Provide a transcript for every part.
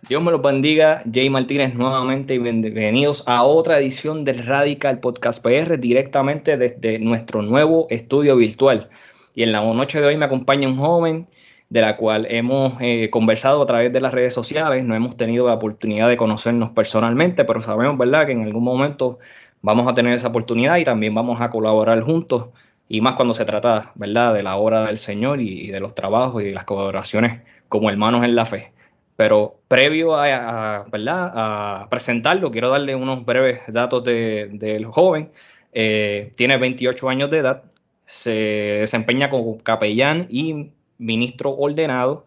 Dios me los bendiga, Jay Martínez nuevamente y bienvenidos a otra edición del Radical Podcast PR directamente desde nuestro nuevo estudio virtual. Y en la noche de hoy me acompaña un joven de la cual hemos conversado a través de las redes sociales. No hemos tenido la oportunidad de conocernos personalmente, pero sabemos, ¿verdad?, que en algún momento vamos a tener esa oportunidad y también vamos a colaborar juntos. Y más cuando se trata, ¿verdad?, de la obra del Señor y de los trabajos y de las colaboraciones como hermanos en la fe. Pero previo ¿verdad?, a presentarlo, quiero darle unos breves datos del joven. Tiene 28 años de edad, se desempeña como capellán y ministro ordenado,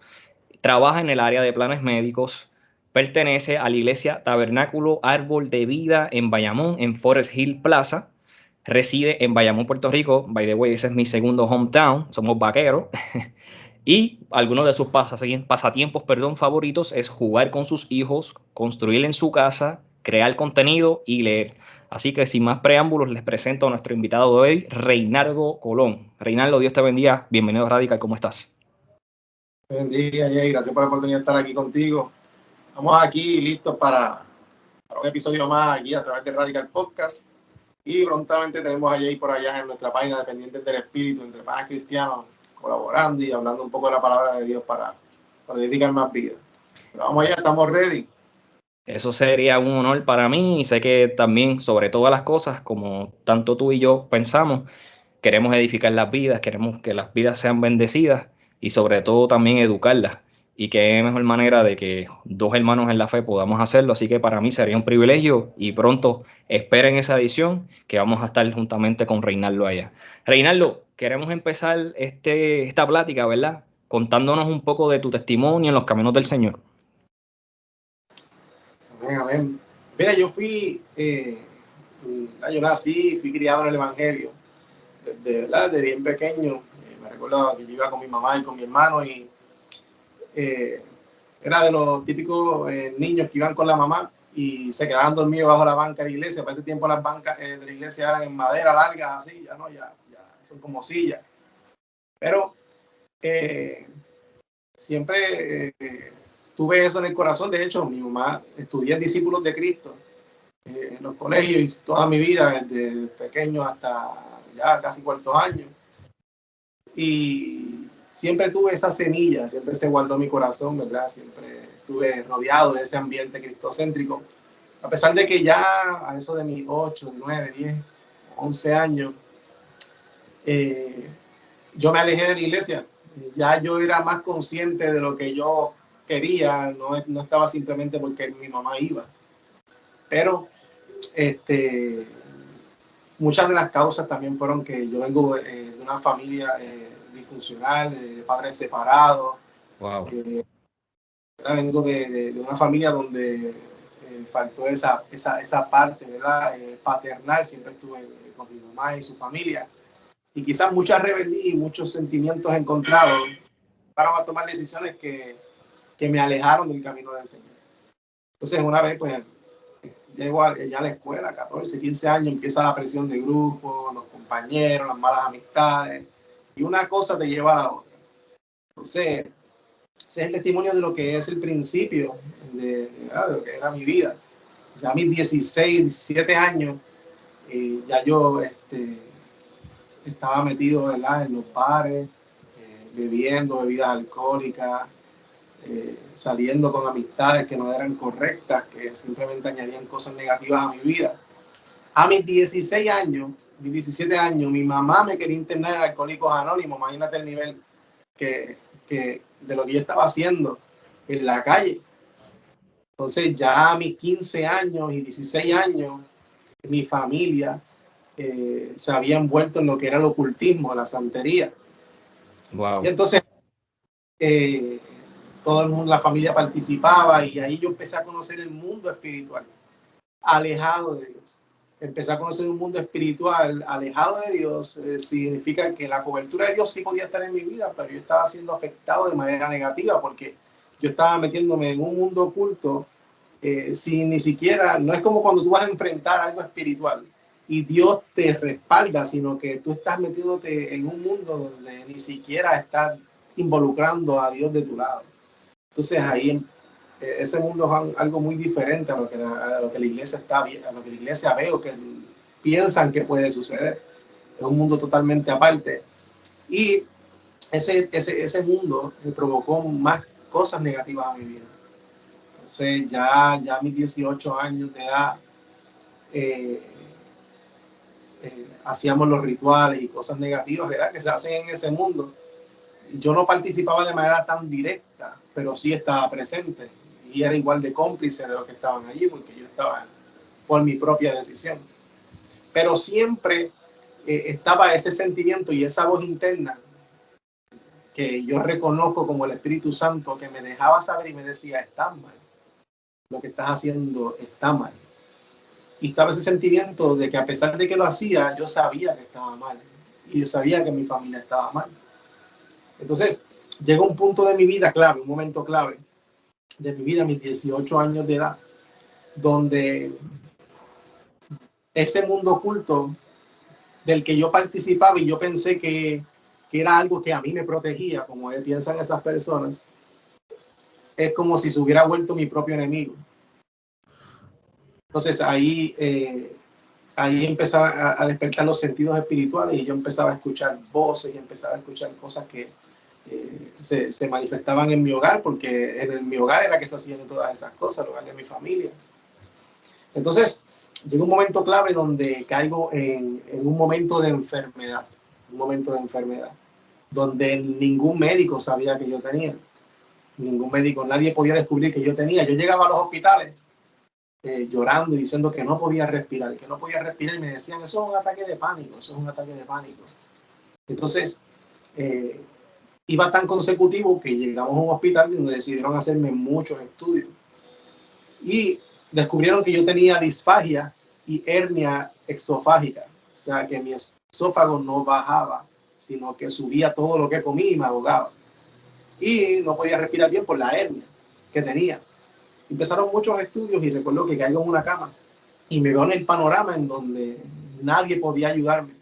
trabaja en el área de planes médicos, pertenece a la iglesia Tabernáculo Árbol de Vida en Bayamón, en Forest Hill Plaza, reside en Bayamón, Puerto Rico. By the way, ese es mi segundo hometown, somos vaqueros. Y algunos de sus pasatiempos, favoritos es jugar con sus hijos, construir en su casa, crear contenido y leer. Así que sin más preámbulos, les presento a nuestro invitado de hoy, Reinaldo Colón. Reinaldo, Dios te bendiga. Bienvenido a Radical, ¿cómo estás? Buen día, Jay. Gracias por la oportunidad de estar aquí contigo. Estamos aquí listos para un episodio más aquí a través de Radical Podcast. Y prontamente tenemos a Jay por allá en nuestra página Dependientes del Espíritu, entre más cristianos, colaborando y hablando un poco de la palabra de Dios para edificar más vidas. Pero vamos allá, estamos ready. Eso sería un honor para mí y sé que también, sobre todas las cosas, como tanto tú y yo pensamos, queremos edificar las vidas, queremos que las vidas sean bendecidas y sobre todo también educarlas. Y qué mejor manera de que dos hermanos en la fe podamos hacerlo. Así que para mí sería un privilegio y pronto esperen esa edición que vamos a estar juntamente con Reinaldo allá. Reinaldo, queremos empezar esta plática, ¿verdad? Contándonos un poco de tu testimonio en los caminos del Señor. Amén, amén. Mira, yo nací, fui criado en el Evangelio. ¿Verdad? De bien pequeño. Me recuerdo que yo iba con mi mamá y con mi hermano y eh, era de los típicos niños que iban con la mamá y se quedaban dormidos bajo la banca de la iglesia. Para ese tiempo las bancas de la iglesia eran en madera largas, así, ya no, ya son como sillas. Pero siempre tuve eso en el corazón. De hecho, mi mamá estudié en Discípulos de Cristo en los colegios y toda mi vida, desde pequeño hasta ya casi cuarto año. Y siempre tuve esa semilla, siempre se guardó mi corazón, ¿verdad? Siempre estuve rodeado de ese ambiente cristocéntrico. A pesar de que ya a eso de mis 8, 9, 10, 11 años, yo me alejé de la iglesia. Ya yo era más consciente de lo que yo quería, no estaba simplemente porque mi mamá iba. Pero muchas de las causas también fueron que yo vengo de una familia disfuncional, de padres separados. Wow. Vengo de una familia donde faltó esa parte, ¿verdad? Paternal. Siempre estuve con mi mamá y su familia. Y quizás mucha rebeldía y muchos sentimientos encontrados para tomar decisiones que me alejaron del camino del Señor. Entonces, una vez, pues, llego ya a la escuela, 14, 15 años, empieza la presión de grupo, los compañeros, las malas amistades, y una cosa te lleva a la otra. Entonces, ese es el testimonio de lo que es el principio de lo que era mi vida. Ya a mis 16, 17 años, ya yo estaba metido, ¿verdad?, en los bares, bebiendo bebidas alcohólicas, saliendo con amistades que no eran correctas, que simplemente añadían cosas negativas a mi vida. A mis 16 años, mis 17 años, mi mamá me quería internar en Alcohólicos Anónimos. Imagínate el nivel que de lo que yo estaba haciendo en la calle. Entonces ya a mis 15 años y 16 años, mi familia se había envuelto en lo que era el ocultismo, la santería. Wow. Y entonces todo el mundo, la familia participaba y ahí yo empecé a conocer el mundo espiritual, alejado de Dios. Empecé a conocer un mundo espiritual alejado de Dios. Significa que la cobertura de Dios sí podía estar en mi vida, pero yo estaba siendo afectado de manera negativa porque yo estaba metiéndome en un mundo oculto sin ni siquiera, no es como cuando tú vas a enfrentar algo espiritual y Dios te respalda, sino que tú estás metiéndote en un mundo donde ni siquiera estás involucrando a Dios de tu lado. Entonces ahí ese mundo es algo muy diferente a lo que la iglesia está a lo que la iglesia ve o que piensan que puede suceder. Es un mundo totalmente aparte. Y ese mundo me provocó más cosas negativas a mi vida. Entonces ya a mis 18 años de edad hacíamos los rituales y cosas negativas, ¿verdad?, que se hacen en ese mundo. Yo no participaba de manera tan directa, pero sí estaba presente y era igual de cómplice de los que estaban allí, porque yo estaba por mi propia decisión. Pero siempre estaba ese sentimiento y esa voz interna que yo reconozco como el Espíritu Santo, que me dejaba saber y me decía: estás mal, lo que estás haciendo está mal. Y estaba ese sentimiento de que a pesar de que lo hacía, yo sabía que estaba mal y yo sabía que mi familia estaba mal. Entonces llegó un punto de mi vida clave, un momento clave de mi vida, mis 18 años de edad, donde ese mundo oculto del que yo participaba y yo pensé que era algo que a mí me protegía, como piensan esas personas, es como si se hubiera vuelto mi propio enemigo. Entonces ahí empezaron a despertar los sentidos espirituales y yo empezaba a escuchar voces y empezaba a escuchar cosas que se manifestaban en mi hogar, porque en mi hogar era que se hacían todas esas cosas, el hogar de mi familia. Entonces llegó un momento clave donde caigo en un momento de enfermedad, donde ningún médico sabía que yo tenía, nadie podía descubrir que yo tenía. Yo llegaba a los hospitales llorando y diciendo que no podía respirar, y me decían: eso es un ataque de pánico, Entonces iba tan consecutivo que llegamos a un hospital donde decidieron hacerme muchos estudios y descubrieron que yo tenía disfagia y hernia exofágica, o sea que mi esófago no bajaba, sino que subía todo lo que comí y me ahogaba, y no podía respirar bien por la hernia que tenía. Empezaron muchos estudios y recuerdo que caigo en una cama y me veo en el panorama en donde nadie podía ayudarme.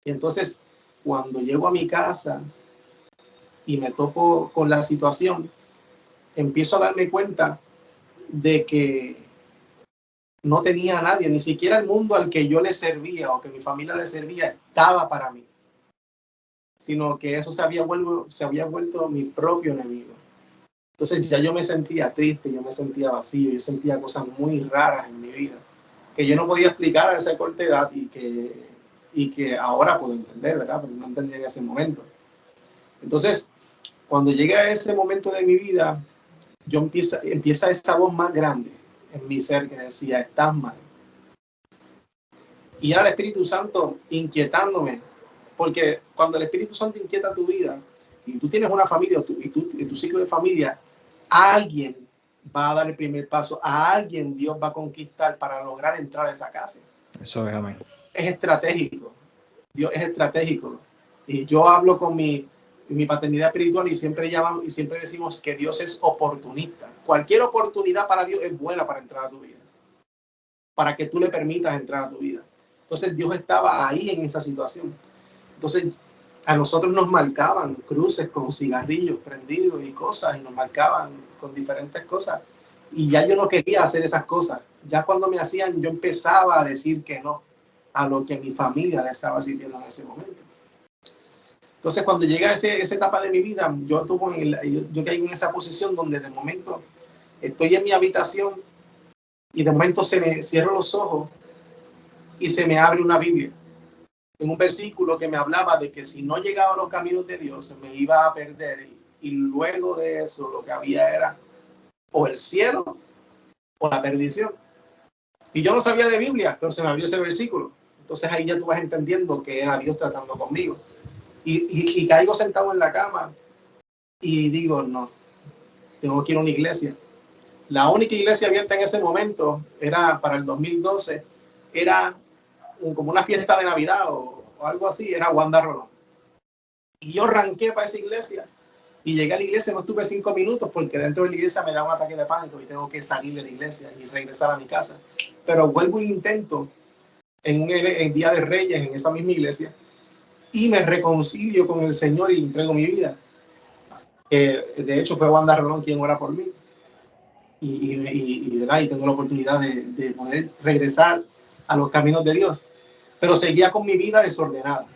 Y entonces, cuando llego a mi casa y me topo con la situación, empiezo a darme cuenta de que no tenía a nadie, ni siquiera el mundo al que yo le servía o que mi familia le servía estaba para mí, sino que eso se había vuelto mi propio enemigo. Entonces ya yo me sentía triste, yo me sentía vacío, yo sentía cosas muy raras en mi vida que yo no podía explicar a esa corta edad y que ahora puedo entender, ¿verdad? Pero no entendía en ese momento. Entonces, cuando llegué a ese momento de mi vida, empieza esa voz más grande en mi ser que decía: estás mal. Y era el Espíritu Santo inquietándome, porque cuando el Espíritu Santo inquieta tu vida y tú tienes una familia y tu ciclo de familia, alguien va a dar el primer paso, a alguien Dios va a conquistar para lograr entrar a esa casa. Eso es, amén. Es estratégico, Dios es estratégico. Y yo hablo con mi paternidad espiritual y siempre decimos que Dios es oportunista. Cualquier oportunidad para Dios es buena para entrar a tu vida, para que tú le permitas entrar a tu vida. Entonces Dios estaba ahí en esa situación. Entonces a nosotros nos marcaban cruces con cigarrillos prendidos y cosas, y nos marcaban con diferentes cosas. Y ya yo no quería hacer esas cosas. Ya cuando me hacían, yo empezaba a decir que no a lo que mi familia le estaba sirviendo en ese momento. Entonces cuando llega esa etapa de mi vida, yo caigo en esa posición donde de momento estoy en mi habitación y de momento se me cierro los ojos y se me abre una Biblia, en un versículo que me hablaba de que si no llegaba a los caminos de Dios me iba a perder, y luego de eso lo que había era o el cielo o la perdición. Y yo no sabía de Biblia, pero se me abrió ese versículo. Entonces ahí ya tú vas entendiendo que era Dios tratando conmigo. Y caigo sentado en la cama y digo: no, tengo que ir a una iglesia. La única iglesia abierta en ese momento era para el 2012, era como una fiesta de Navidad o algo así, era Wanda Rolón. Y yo arranqué para esa iglesia y llegué a la iglesia, no estuve 5 minutos porque dentro de la iglesia me da un ataque de pánico y tengo que salir de la iglesia y regresar a mi casa. Pero vuelvo y intento en el Día de Reyes en esa misma iglesia y me reconcilio con el Señor y entrego mi vida. De hecho fue Wanda Rolón quien ora por mí. ¿verdad? Y tengo la oportunidad de poder regresar a los caminos de Dios. Pero seguía con mi vida desordenada.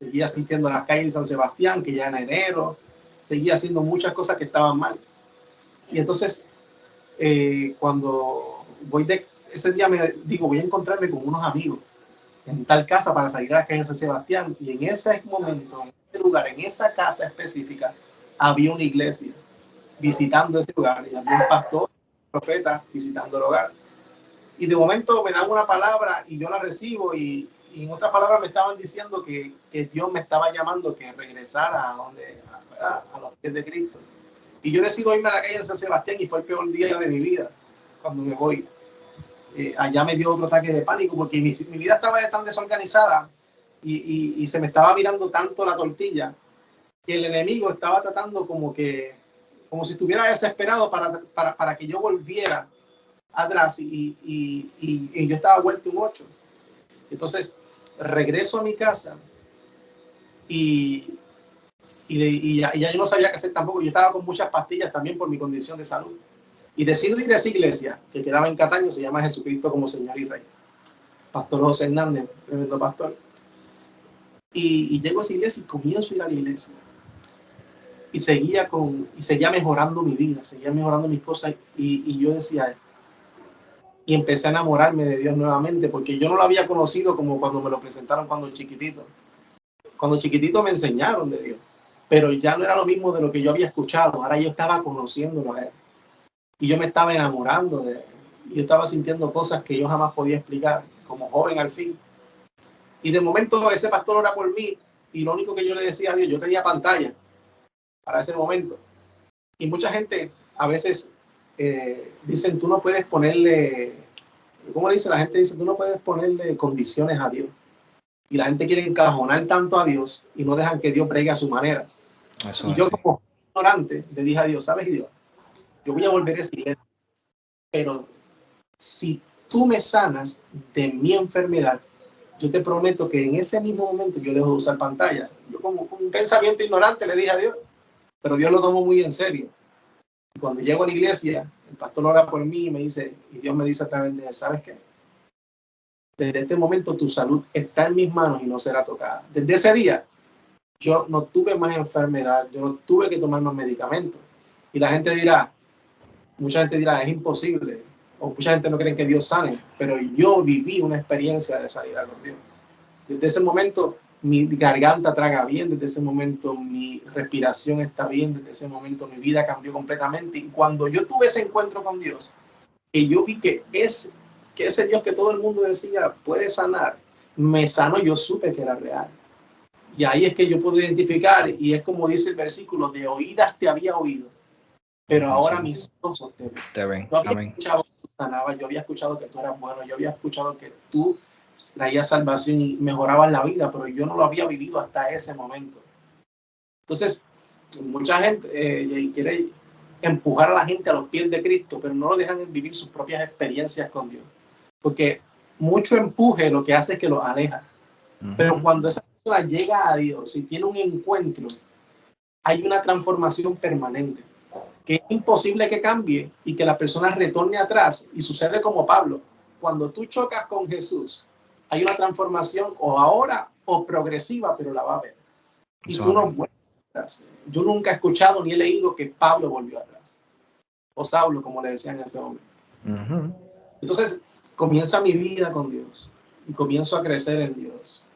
Seguía asistiendo a las calles de San Sebastián, que ya en enero, seguía haciendo muchas cosas que estaban mal. Y entonces, cuando ese día me digo, voy a encontrarme con unos amigos en tal casa para salir a las calles de San Sebastián. Y en ese momento, en ese lugar, en esa casa específica, había una iglesia visitando ese lugar. Y había un pastor, un profeta visitando el hogar. Y de momento me dan una palabra y yo la recibo y en otras palabras me estaban diciendo que Dios me estaba llamando que regresara a los pies de Cristo. Y yo decido irme a la calle de San Sebastián y fue el peor día de mi vida cuando me voy. Allá me dio otro ataque de pánico porque mi vida estaba tan desorganizada y se me estaba virando tanto la tortilla que el enemigo estaba tratando como si estuviera desesperado para que yo volviera atrás y yo estaba vuelto un 8. Entonces regreso a mi casa y ya yo no sabía qué hacer tampoco. Yo estaba con muchas pastillas también por mi condición de salud. Y decido ir a esa iglesia que quedaba en Cataño, se llama Jesucristo como Señor y Rey. Pastor José Hernández, tremendo pastor. Y llego a esa iglesia y comienzo a ir a la iglesia. Y seguía mejorando mi vida, seguía mejorando mis cosas. Y yo decía, y empecé a enamorarme de Dios nuevamente, porque yo no lo había conocido como cuando me lo presentaron cuando chiquitito. Cuando chiquitito me enseñaron de Dios, pero ya no era lo mismo de lo que yo había escuchado. Ahora yo estaba conociéndolo a Él. Y yo me estaba enamorando de Él. Yo estaba sintiendo cosas que yo jamás podía explicar, como joven al fin. Y de momento ese pastor ora por mí, y lo único que yo le decía a Dios, yo tenía pantalla para ese momento. Y mucha gente a veces dicen, tú no puedes ponerle, ¿cómo le dice? La gente dice, tú no puedes ponerle condiciones a Dios. Y la gente quiere encajonar tanto a Dios y no dejan que Dios bregue a su manera. Eso y yo como ignorante le dije a Dios, ¿sabes Dios? Yo voy a volver a esa iglesia, pero si tú me sanas de mi enfermedad, yo te prometo que en ese mismo momento yo dejo de usar pantalla. Yo como un pensamiento ignorante le dije a Dios, pero Dios lo tomó muy en serio. Y cuando llego a la iglesia, el pastor ora por mí y me dice, y Dios me dice a través de él, ¿sabes qué? Desde este momento tu salud está en mis manos y no será tocada. Desde ese día, yo no tuve más enfermedad, yo no tuve que tomar más medicamentos. Y la gente dirá, mucha gente dirá, es imposible, o mucha gente no cree que Dios sane, pero yo viví una experiencia de sanidad con Dios. Desde ese momento mi garganta traga bien, desde ese momento mi respiración está bien, desde ese momento mi vida cambió completamente. Y cuando yo tuve ese encuentro con Dios, que yo vi que ese Dios que todo el mundo decía puede sanar, me sanó, yo supe que era real. Y ahí es que yo puedo identificar, y es como dice el versículo, de oídas te había oído, pero ahora mis ojos te ven. Yo había escuchado que tú sanabas, yo había escuchado que tú eras bueno, yo había escuchado que tú traías salvación y mejorabas la vida, pero yo no lo había vivido hasta ese momento. Entonces, mucha gente quiere empujar a la gente a los pies de Cristo, pero no lo dejan vivir sus propias experiencias con Dios. Porque mucho empuje lo que hace es que los aleja. Pero cuando esa persona llega a Dios y tiene un encuentro, hay una transformación permanente, que es imposible que cambie y que la persona retorne atrás. Y sucede como Pablo. Cuando tú chocas con Jesús, hay una transformación o ahora o progresiva, pero la va a ver. Y tú no vuelves atrás. Yo nunca he escuchado ni he leído que Pablo volvió atrás. O Saulo, como le decían en ese momento. Entonces, comienza mi vida con Dios y comienzo a crecer en Dios.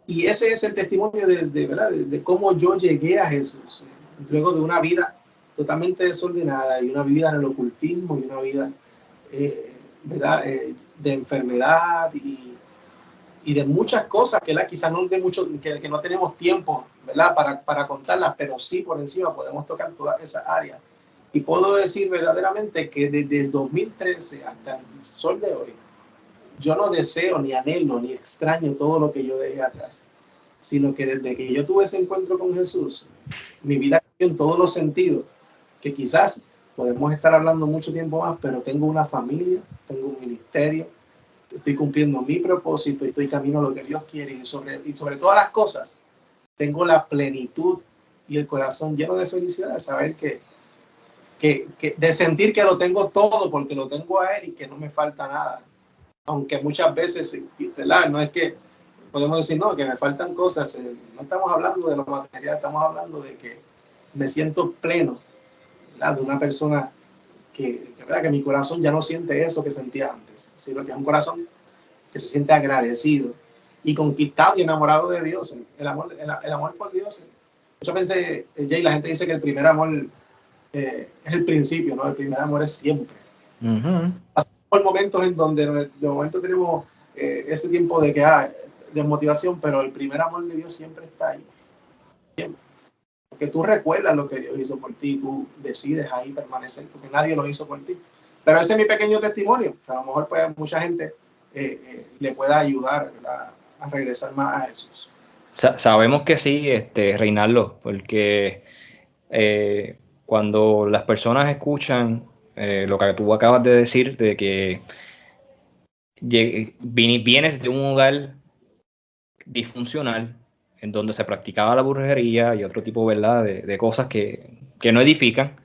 Y ese es el testimonio de cómo yo llegué a Jesús. Luego de una vida totalmente desordenada y una vida en el ocultismo y una vida de enfermedad y de muchas cosas que quizás no de mucho, que no tenemos tiempo, ¿verdad? para contarlas, pero sí por encima podemos tocar todas esas áreas. Y puedo decir verdaderamente que desde 2013 hasta el sol de hoy, yo no deseo, ni anhelo, ni extraño todo lo que yo dejé atrás, sino que desde que yo tuve ese encuentro con Jesús, mi vida cambió en todos los sentidos, que quizás podemos estar hablando mucho tiempo más, pero tengo una familia, tengo un ministerio, estoy cumpliendo mi propósito y estoy camino a lo que Dios quiere, y sobre todas las cosas, tengo la plenitud y el corazón lleno de felicidad de saber que de sentir que lo tengo todo porque lo tengo a Él y que no me falta nada. Aunque muchas veces, ¿verdad? No es que podemos decir, no, que me faltan cosas. No estamos hablando de lo material, estamos hablando de que me siento pleno, ¿verdad? De una persona ¿verdad? Que mi corazón ya no siente eso que sentía antes, sino que es un corazón que se siente agradecido y conquistado y enamorado de Dios. El amor por Dios. Muchas veces, Jay, la gente dice que el primer amor es el principio, ¿no? El primer amor es siempre. Por momentos en donde de momento tenemos ese tiempo de motivación, pero el primer amor de Dios siempre está ahí. Siempre. Porque tú recuerdas lo que Dios hizo por ti y tú decides ahí permanecer, porque nadie lo hizo por ti. Pero ese es mi pequeño testimonio, que a lo mejor pues, mucha gente le pueda ayudar, ¿verdad?, a regresar más a Jesús. Sabemos que sí, Reinaldo, porque cuando las personas escuchan lo que tú acabas de decir, de que vienes de un hogar disfuncional en donde se practicaba la brujería y otro tipo, ¿verdad?, de cosas que no edifican,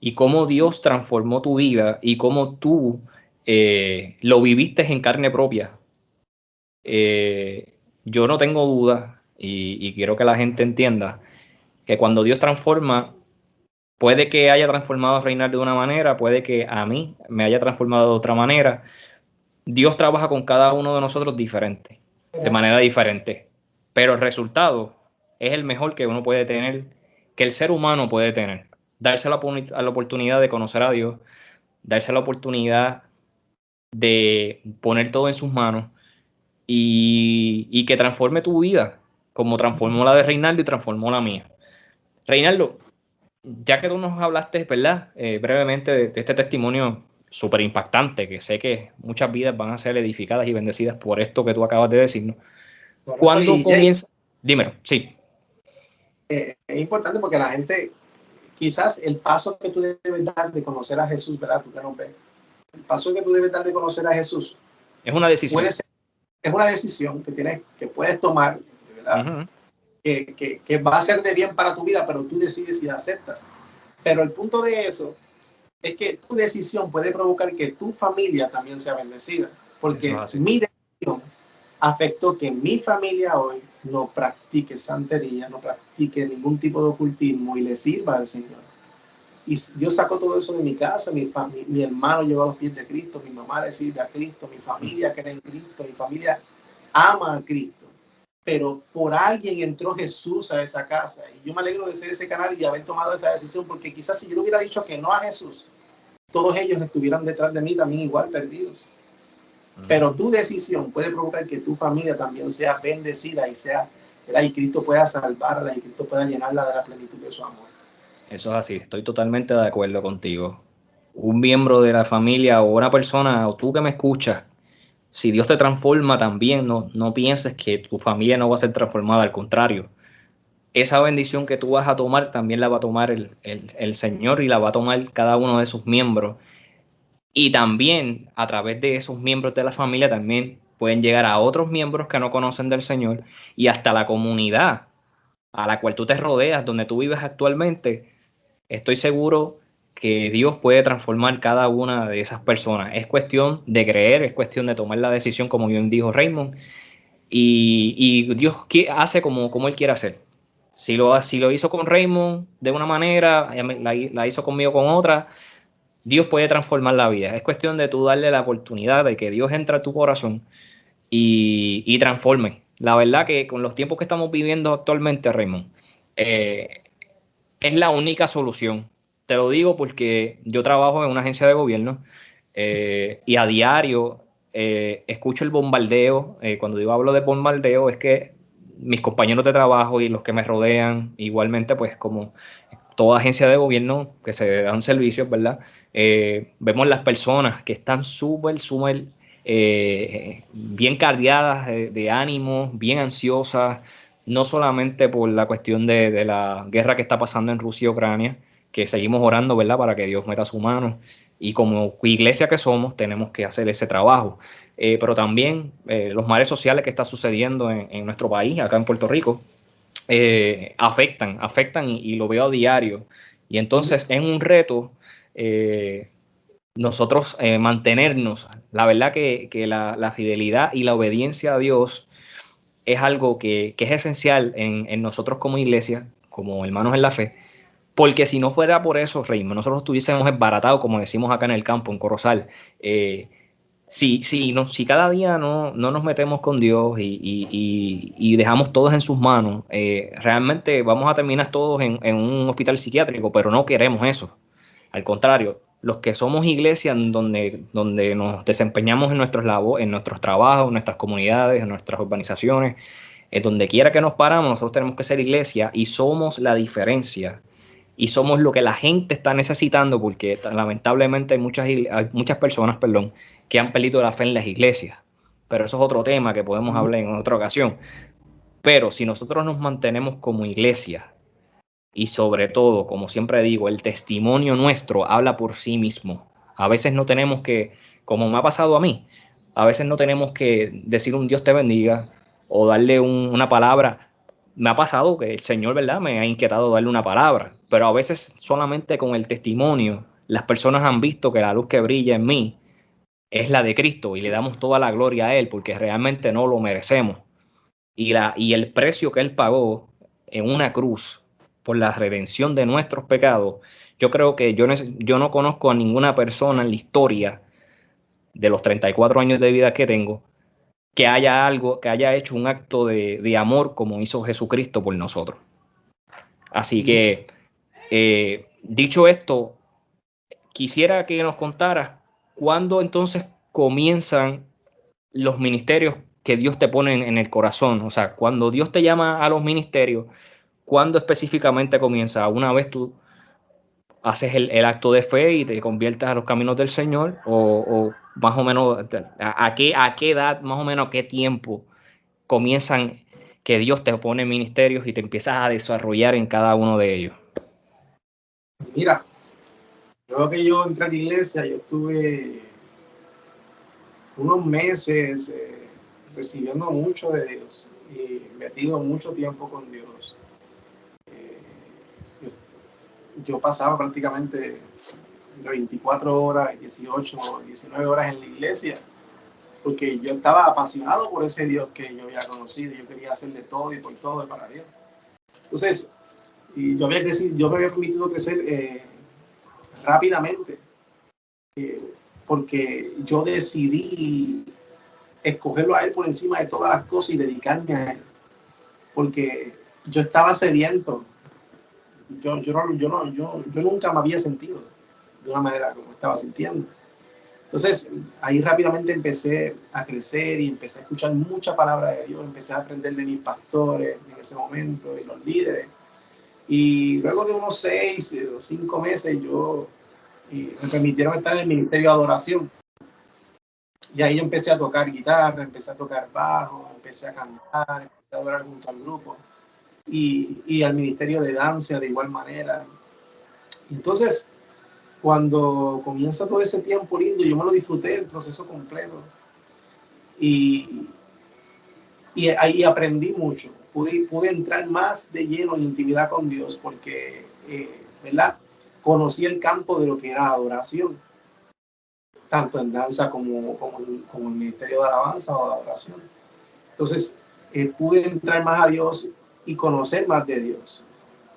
y cómo Dios transformó tu vida y cómo tú lo viviste en carne propia. Yo no tengo duda y quiero que la gente entienda que cuando Dios transforma, puede que haya transformado a Reinaldo de una manera, puede que a mí me haya transformado de otra manera. Dios trabaja con cada uno de nosotros diferente, de manera diferente, pero el resultado es el mejor que uno puede tener, que el ser humano puede tener. Darse la oportunidad de conocer a Dios, darse la oportunidad de poner todo en sus manos y que transforme tu vida, como transformó la de Reinaldo y transformó la mía. Reinaldo, ya que tú nos hablaste, ¿verdad? Brevemente de este testimonio súper impactante, que sé que muchas vidas van a ser edificadas y bendecidas por esto que tú acabas de decirnos. ¿Cuándo comienza? Dímelo, sí. Es importante porque la gente, quizás el paso que tú debes dar de conocer a Jesús, ¿verdad? Tú que no ves. El paso que tú debes dar de conocer a Jesús es una decisión. Es una decisión que puedes tomar, ¿verdad? Que va a ser de bien para tu vida, pero tú decides si la aceptas. Pero el punto de eso es que tu decisión puede provocar que tu familia también sea bendecida. Porque mi decisión afectó que mi familia hoy no practique santería, no practique ningún tipo de ocultismo y le sirva al Señor. Y Dios sacó todo eso de mi casa, mi hermano llegó a los pies de Cristo, mi mamá le sirve a Cristo, mi familia cree en Cristo, mi familia ama a Cristo. Pero por alguien entró Jesús a esa casa. Y yo me alegro de ser ese canal y de haber tomado esa decisión, porque quizás si yo le hubiera dicho que no a Jesús, todos ellos estuvieran detrás de mí también igual perdidos. Pero tu decisión puede provocar que tu familia también sea bendecida y y Cristo pueda salvarla y Cristo pueda llenarla de la plenitud de su amor. Eso es así, estoy totalmente de acuerdo contigo. Un miembro de la familia o una persona, o tú que me escuchas, si Dios te transforma también, no pienses que tu familia no va a ser transformada, al contrario. Esa bendición que tú vas a tomar también la va a tomar el Señor y la va a tomar cada uno de sus miembros. Y también a través de esos miembros de la familia también pueden llegar a otros miembros que no conocen del Señor y hasta la comunidad a la cual tú te rodeas, donde tú vives actualmente. Estoy seguro que Dios puede transformar cada una de esas personas. Es cuestión de creer, es cuestión de tomar la decisión, como bien dijo Raymond, y Dios hace como Él quiere hacer. Si lo hizo con Raymond de una manera, la hizo conmigo con otra, Dios puede transformar la vida. Es cuestión de tú darle la oportunidad de que Dios entre a tu corazón y transforme. La verdad que con los tiempos que estamos viviendo actualmente, Raymond, es la única solución. Te lo digo porque yo trabajo en una agencia de gobierno y a diario escucho el bombardeo. Cuando yo hablo de bombardeo es que mis compañeros de trabajo y los que me rodean, igualmente pues como toda agencia de gobierno que se dan servicios, ¿verdad? Vemos las personas que están súper bien cargadas de ánimo, bien ansiosas, no solamente por la cuestión de la guerra que está pasando en Rusia y Ucrania, que seguimos orando, ¿verdad?, para que Dios meta su mano. Y como iglesia que somos, tenemos que hacer ese trabajo. Pero también los males sociales que están sucediendo en nuestro país, acá en Puerto Rico, afectan y lo veo a diario. Y entonces es un reto nosotros mantenernos. La verdad que la fidelidad y la obediencia a Dios es algo que es esencial en nosotros como iglesia, como hermanos en la fe, porque si no fuera por eso, Reino, nosotros estuviésemos esbaratados, como decimos acá en el campo, en Corozal. Si cada día no nos metemos con Dios y dejamos todos en sus manos, realmente vamos a terminar todos en un hospital psiquiátrico, pero no queremos eso. Al contrario, los que somos iglesia donde nos desempeñamos en en nuestros trabajos, en nuestras comunidades, en nuestras urbanizaciones, donde quiera que nos paramos, nosotros tenemos que ser iglesia y somos la diferencia. Y somos lo que la gente está necesitando, porque lamentablemente hay muchas personas, perdón, que han perdido la fe en las iglesias. Pero eso es otro tema que podemos hablar en otra ocasión. Pero si nosotros nos mantenemos como iglesia, y sobre todo, como siempre digo, el testimonio nuestro habla por sí mismo. A veces no tenemos que, como me ha pasado a mí, a veces no tenemos que decir un Dios te bendiga o darle una palabra. Me ha pasado que el Señor, ¿verdad?, me ha inquietado darle una palabra, pero a veces solamente con el testimonio las personas han visto que la luz que brilla en mí es la de Cristo y le damos toda la gloria a Él porque realmente no lo merecemos. Y el precio que Él pagó en una cruz por la redención de nuestros pecados, yo creo que yo no conozco a ninguna persona en la historia de los 34 años de vida que tengo que haya hecho un acto de amor como hizo Jesucristo por nosotros. Así que, dicho esto, quisiera que nos contaras cuándo entonces comienzan los ministerios que Dios te pone en el corazón. O sea, cuando Dios te llama a los ministerios, ¿cuándo específicamente comienza? ¿Una vez tú haces el acto de fe y te conviertes a los caminos del Señor? ¿O más o menos a qué edad, más o menos a qué tiempo comienzan que Dios te pone ministerios y te empiezas a desarrollar en cada uno de ellos? Mira, luego que yo entré a la iglesia, yo estuve unos meses recibiendo mucho de Dios y metido mucho tiempo con Dios. Yo pasaba prácticamente de 24 horas, 18, 19 horas en la iglesia, porque yo estaba apasionado por ese Dios que yo había conocido. Yo quería hacerle todo y por todo para Dios. Entonces, yo me había permitido crecer rápidamente, porque yo decidí escogerlo a Él por encima de todas las cosas y dedicarme a Él, porque yo estaba sediento. Yo nunca me había sentido de una manera como estaba sintiendo. Entonces, ahí rápidamente empecé a crecer y empecé a escuchar mucha palabra de Dios. Empecé a aprender de mis pastores en ese momento y los líderes. Y luego de unos 6 o 5 meses, me permitieron estar en el ministerio de adoración. Y ahí empecé a tocar guitarra, empecé a tocar bajo, empecé a cantar, empecé a adorar junto al grupo. Y al ministerio de danza de igual manera. Entonces, cuando comienza todo ese tiempo lindo, yo me lo disfruté el proceso completo. Y ahí aprendí mucho. Pude entrar más de lleno en intimidad con Dios porque, ¿verdad? Conocí el campo de lo que era adoración, tanto en danza como en el ministerio de alabanza o de adoración. Entonces, pude entrar más a Dios y conocer más de Dios.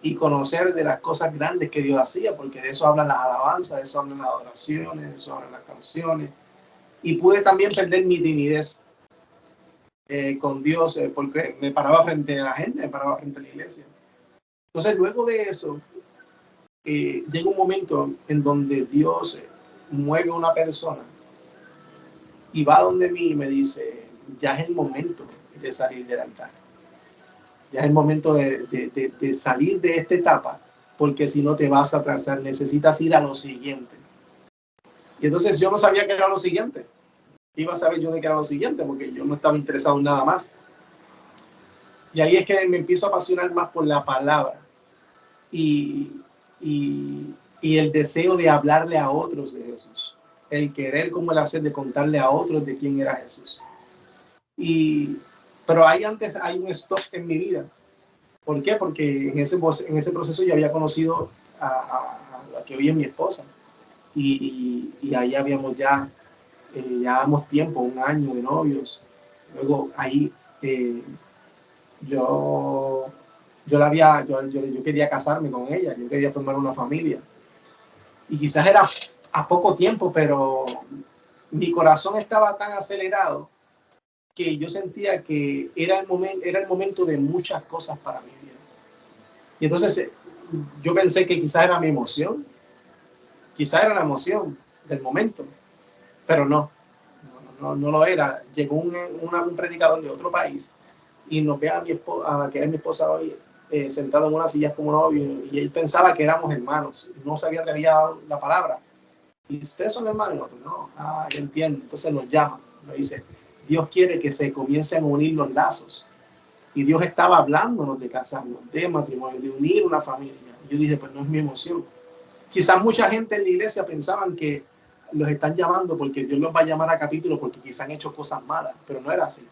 Y conocer de las cosas grandes que Dios hacía, porque de eso hablan las alabanzas, de eso hablan las adoraciones, de eso hablan las canciones. Y pude también perder mi timidez con Dios, porque me paraba frente a la gente, me paraba frente a la iglesia. Entonces, luego de eso, llega un momento en donde Dios mueve a una persona y va donde mí y me dice, ya es el momento de salir del altar. Ya es el momento de salir de esta etapa, porque si no te vas a atrasar, necesitas ir a lo siguiente. Y entonces yo no sabía qué era lo siguiente. Iba a saber yo de qué era lo siguiente, porque yo no estaba interesado en nada más. Y ahí es que me empiezo a apasionar más por la palabra y el deseo de hablarle a otros de Jesús. El querer como el hacer de contarle a otros de quién era Jesús. Pero hay un stop en mi vida. ¿Por qué? Porque en ese proceso yo había conocido a la que hoy es mi esposa. Y ahí habíamos ya, llevábamos tiempo, 1 año de novios. Luego ahí yo quería casarme con ella, yo quería formar una familia. Y quizás era a poco tiempo, pero mi corazón estaba tan acelerado que yo sentía que era el momento de muchas cosas para mi vida. Y entonces yo pensé que quizás era mi emoción, quizás era la emoción del momento, pero no lo era. Llegó un predicador de otro país y nos ve a mi esposa, que es mi esposa hoy, sentado en una silla como novio, y él pensaba que éramos hermanos, no se había atrevido la palabra. ¿Y ustedes son hermanos? Y nosotros, no, yo entiendo. Entonces nos llama, nos dice, Dios quiere que se comiencen a unir los lazos. Y Dios estaba hablándonos de casarnos, de matrimonio, de unir una familia. Y yo dije, pues no es mi emoción. Quizás mucha gente en la iglesia pensaban que los están llamando porque Dios los va a llamar a capítulo porque quizás han hecho cosas malas, pero no era así.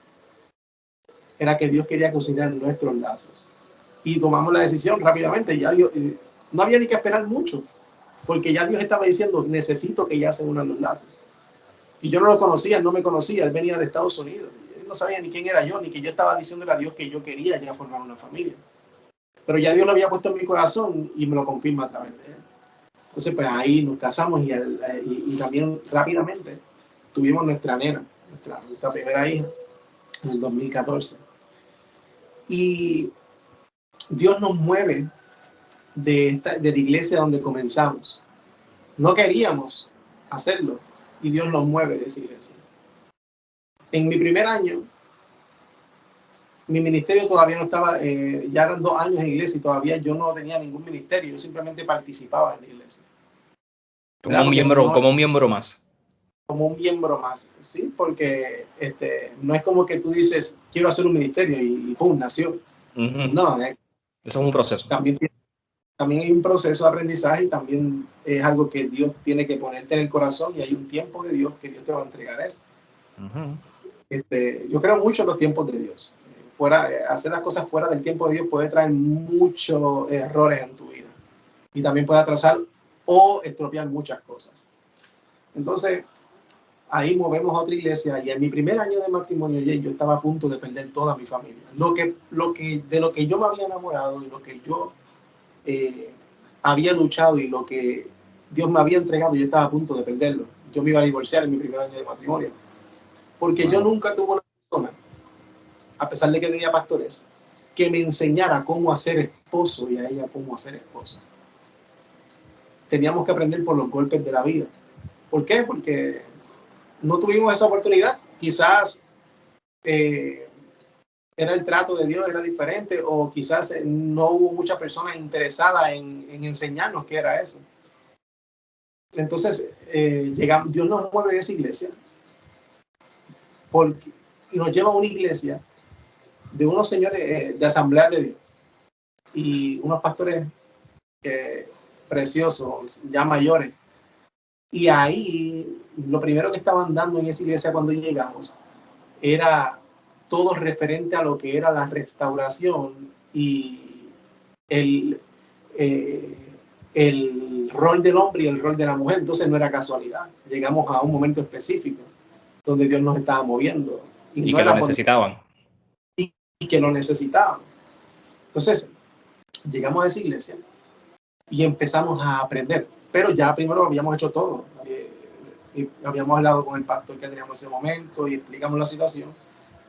Era que Dios quería cocinar nuestros lazos. Y tomamos la decisión rápidamente. Ya Dios, no había ni que esperar mucho, porque ya Dios estaba diciendo, necesito que ya se unan los lazos. Y yo no lo conocía, él no me conocía, él venía de Estados Unidos. Él no sabía ni quién era yo, ni que yo estaba diciéndole a Dios que yo quería ya formar una familia. Pero ya Dios lo había puesto en mi corazón y me lo confirma a través de él. Entonces, pues ahí nos casamos y también rápidamente tuvimos nuestra nena, nuestra primera hija, en el 2014. Y Dios nos mueve de la iglesia donde comenzamos. No queríamos hacerlo y Dios nos mueve de esa iglesia. En mi primer año, mi ministerio todavía no estaba, ya eran 2 años en iglesia y todavía yo no tenía ningún ministerio, yo simplemente participaba en la iglesia. Como un miembro más. Como un miembro más, ¿sí? Porque no es como que tú dices, quiero hacer un ministerio y ¡pum! Nació. No, eso es un proceso. También hay un proceso de aprendizaje y también es algo que Dios tiene que ponerte en el corazón y hay un tiempo de Dios que Dios te va a entregar eso. Yo creo mucho en los tiempos de Dios. Hacer las cosas fuera del tiempo de Dios puede traer muchos errores en tu vida y también puede atrasar o estropear muchas cosas. Entonces, ahí movemos a otra iglesia y en mi primer año de matrimonio yo estaba a punto de perder toda mi familia. De lo que yo me había enamorado y lo que yo había luchado y lo que Dios me había entregado, yo estaba a punto de perderlo. Yo me iba a divorciar en mi primer año de matrimonio. Porque yo nunca tuve una persona, a pesar de que tenía pastores, que me enseñara cómo hacer esposo y a ella cómo hacer esposa. Teníamos que aprender por los golpes de la vida. ¿Por qué? Porque no tuvimos esa oportunidad. Quizás era el trato de Dios, era diferente, o quizás no hubo muchas personas interesadas en enseñarnos qué era eso. Entonces, Dios nos mueve de esa iglesia y nos lleva a una iglesia de unos señores de Asamblea de Dios y unos pastores preciosos, ya mayores. Y ahí, lo primero que estaban dando en esa iglesia cuando llegamos era todo referente a lo que era la restauración y el rol del hombre y el rol de la mujer. Entonces no era casualidad. Llegamos a un momento específico donde Dios nos estaba moviendo. Y no que lo necesitaban. Y que lo necesitaban. Entonces, llegamos a esa iglesia y empezamos a aprender. Pero ya primero habíamos hecho todo. Y habíamos hablado con el pastor que teníamos en ese momento y explicamos la situación.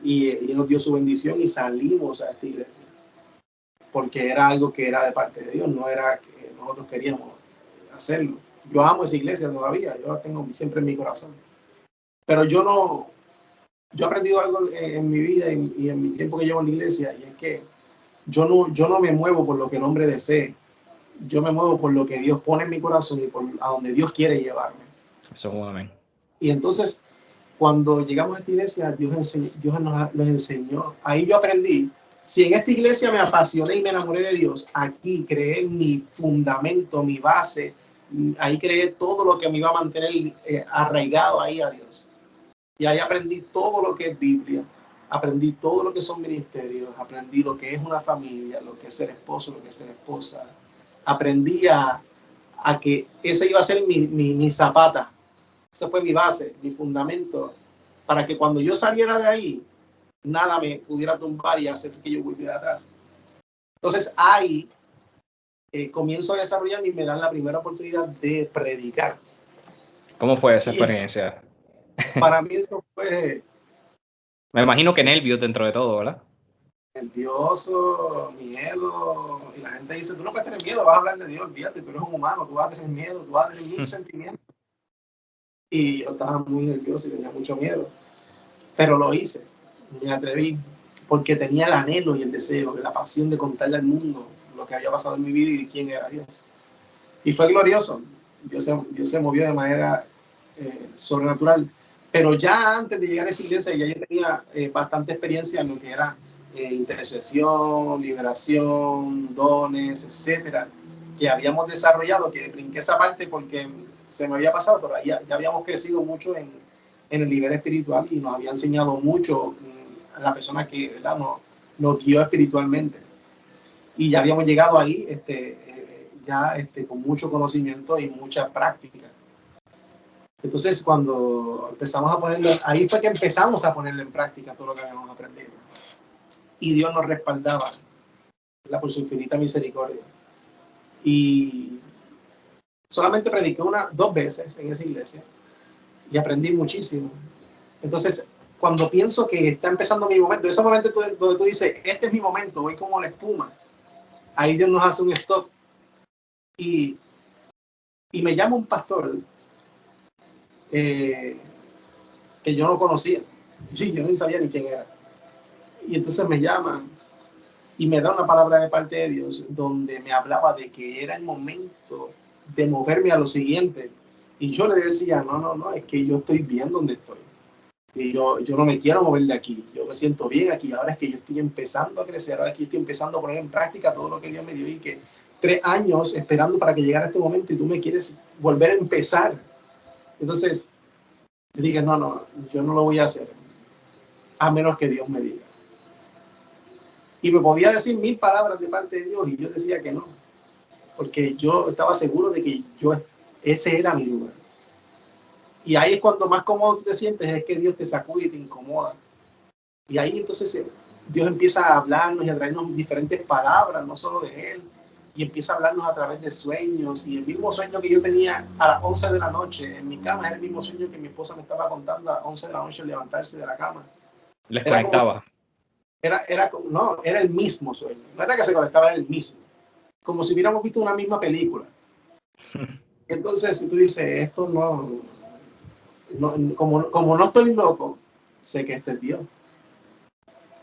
Y él nos dio su bendición y salimos a esta iglesia. Porque era algo que era de parte de Dios, no era que nosotros queríamos hacerlo. Yo amo esa iglesia todavía, yo la tengo siempre en mi corazón. Pero yo he aprendido algo en mi vida y en mi tiempo que llevo en la iglesia, y es que yo no me muevo por lo que el hombre desee. Yo me muevo por lo que Dios pone en mi corazón y por a donde Dios quiere llevarme. Eso es un amén. Y entonces, cuando llegamos a esta iglesia, Dios nos enseñó. Ahí yo aprendí. Si en esta iglesia me apasioné y me enamoré de Dios, aquí creé mi fundamento, mi base. Ahí creé todo lo que me iba a mantener arraigado ahí a Dios. Y ahí aprendí todo lo que es Biblia. Aprendí todo lo que son ministerios. Aprendí lo que es una familia, lo que es ser esposo, lo que es ser esposa. Aprendí a a que ese iba a ser mi zapata. Esa fue mi base, mi fundamento, para que cuando yo saliera de ahí, nada me pudiera tumbar y hacer que yo volviera atrás. Entonces ahí comienzo a desarrollarme y me dan la primera oportunidad de predicar. ¿Cómo fue esa Y eso, experiencia? para mí eso fue Me imagino que nervios dentro de todo, ¿verdad? nervioso, miedo. Y la gente dice, tú no puedes tener miedo, vas a hablar de Dios, olvídate, tú eres un humano, tú vas a tener miedo, tú vas a tener mil sentimientos. Y yo estaba muy nervioso y tenía mucho miedo. Pero lo hice, me atreví, porque tenía el anhelo y el deseo, la pasión de contarle al mundo lo que había pasado en mi vida y quién era Dios. Y fue glorioso. Dios se movió de manera sobrenatural. Pero ya antes de llegar a esa iglesia, ya yo tenía bastante experiencia en lo que era intercesión, liberación, dones, etcétera, que habíamos desarrollado, que brinqué esa parte porque se me había pasado, pero ya habíamos crecido mucho en el nivel espiritual y nos había enseñado mucho a la persona que, ¿verdad?, nos guió espiritualmente. Y ya habíamos llegado ahí con mucho conocimiento y mucha práctica. Entonces, cuando empezamos a ponerlo, ahí fue que empezamos a ponerlo en práctica todo lo que habíamos aprendido. Y Dios nos respaldaba, ¿verdad?, por su infinita misericordia. Y solamente prediqué 2 veces en esa iglesia y aprendí muchísimo. Entonces, cuando pienso que está empezando mi momento, ese momento donde tú dices, este es mi momento, voy como la espuma, ahí Dios nos hace un stop. Y me llama un pastor que yo no conocía. Sí, yo ni sabía ni quién era. Y entonces me llama y me da una palabra de parte de Dios donde me hablaba de que era el momento de moverme a lo siguiente. Y yo le decía, no, es que yo estoy bien donde estoy. Y yo no me quiero mover de aquí. Yo me siento bien aquí. Ahora es que yo estoy empezando a crecer. Ahora es que estoy empezando a poner en práctica todo lo que Dios me dio. Y que 3 años esperando para que llegara este momento y tú me quieres volver a empezar. Entonces, yo dije, no, yo no lo voy a hacer. A menos que Dios me diga. Y me podía decir 1000 palabras de parte de Dios y yo decía que no. Porque yo estaba seguro de que ese era mi lugar. Y ahí es cuando más cómodo tú te sientes, es que Dios te sacude y te incomoda. Y ahí entonces Dios empieza a hablarnos y a traernos diferentes palabras, no solo de Él, y empieza a hablarnos a través de sueños. Y el mismo sueño que yo tenía a las 11 de la noche en mi cama es el mismo sueño que mi esposa me estaba contando a las 11 de la noche al levantarse de la cama. Les Era como, conectaba. era el mismo sueño. No era que se conectaba, era el mismo. Como si hubiéramos visto una misma película. Entonces, si tú dices, esto como no estoy loco, sé que este es Dios.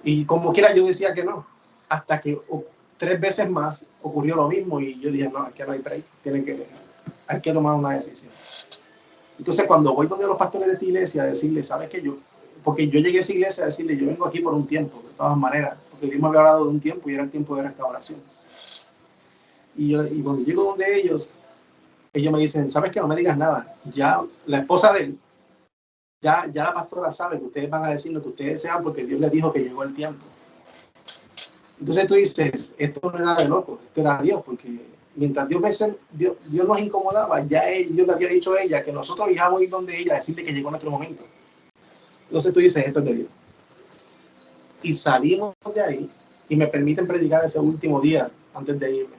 Y como quiera yo decía que no, hasta que 3 veces más ocurrió lo mismo y yo dije, no, es que no hay break, hay que tomar una decisión. Entonces cuando voy donde los pastores de esta iglesia a decirles, ¿sabes qué? Porque yo llegué a esa iglesia a decirle, yo vengo aquí por un tiempo, de todas maneras, porque Dios me había hablado de un tiempo y era el tiempo de restauración. Y cuando llego donde ellos me dicen, ¿sabes qué? No me digas nada. Ya la esposa de él, ya la pastora sabe que ustedes van a decir lo que ustedes desean porque Dios les dijo que llegó el tiempo. Entonces tú dices, esto no era de loco, esto era Dios, porque mientras Dios nos incomodaba, ya Dios le había dicho a ella que nosotros íbamos a ir donde ella a decirle que llegó nuestro momento. Entonces tú dices, esto es de Dios. Y salimos de ahí y me permiten predicar ese último día antes de irme,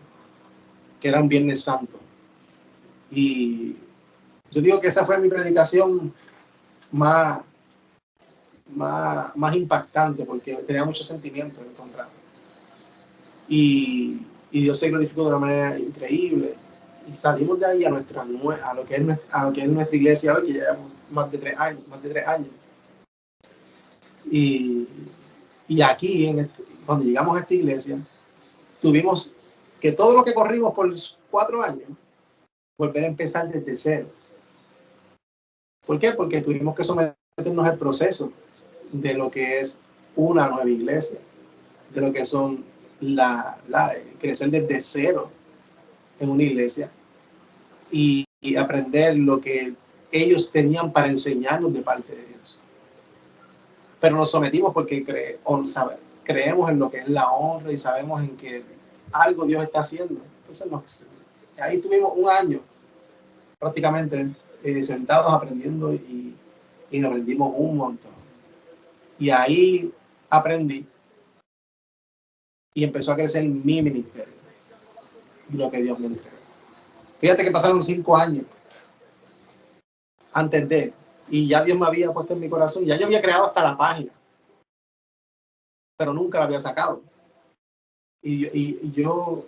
que era un Viernes Santo. Y yo digo que esa fue mi predicación más impactante, porque tenía muchos sentimientos en contra. Y Dios se glorificó de una manera increíble. Y salimos de ahí a lo que es nuestra iglesia hoy, que llevamos más de 3 años. Y aquí, cuando llegamos a esta iglesia, tuvimos que todo lo que corrimos por 4 años, volver a empezar desde cero. ¿Por qué? Porque tuvimos que someternos al proceso de lo que es una nueva iglesia, de lo que son crecer desde cero en una iglesia y aprender lo que ellos tenían para enseñarnos de parte de Dios. Pero nos sometimos porque creemos en lo que es la honra y sabemos en que algo Dios está haciendo. Entonces ahí tuvimos 1 año prácticamente sentados aprendiendo y aprendimos un montón. Y ahí aprendí y empezó a crecer mi ministerio y lo que Dios me entregó. Fíjate que pasaron 5 años antes de, y ya Dios me había puesto en mi corazón, ya yo había creado hasta la página, pero nunca la había sacado. Y yo,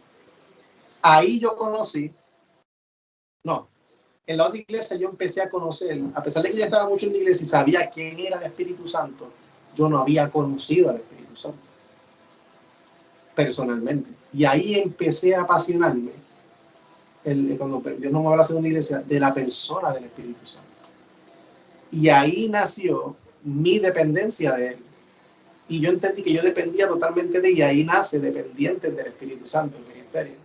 ahí yo conocí, no, en la otra iglesia yo empecé a conocer, a pesar de que yo estaba mucho en la iglesia y sabía quién era el Espíritu Santo, yo no había conocido al Espíritu Santo personalmente. Y ahí empecé a apasionarme, cuando Dios no me habla en una iglesia, de la persona del Espíritu Santo. Y ahí nació mi dependencia de Él. Y yo entendí que yo dependía totalmente de Él, y ahí nace dependiente del Espíritu Santo, el ministerio.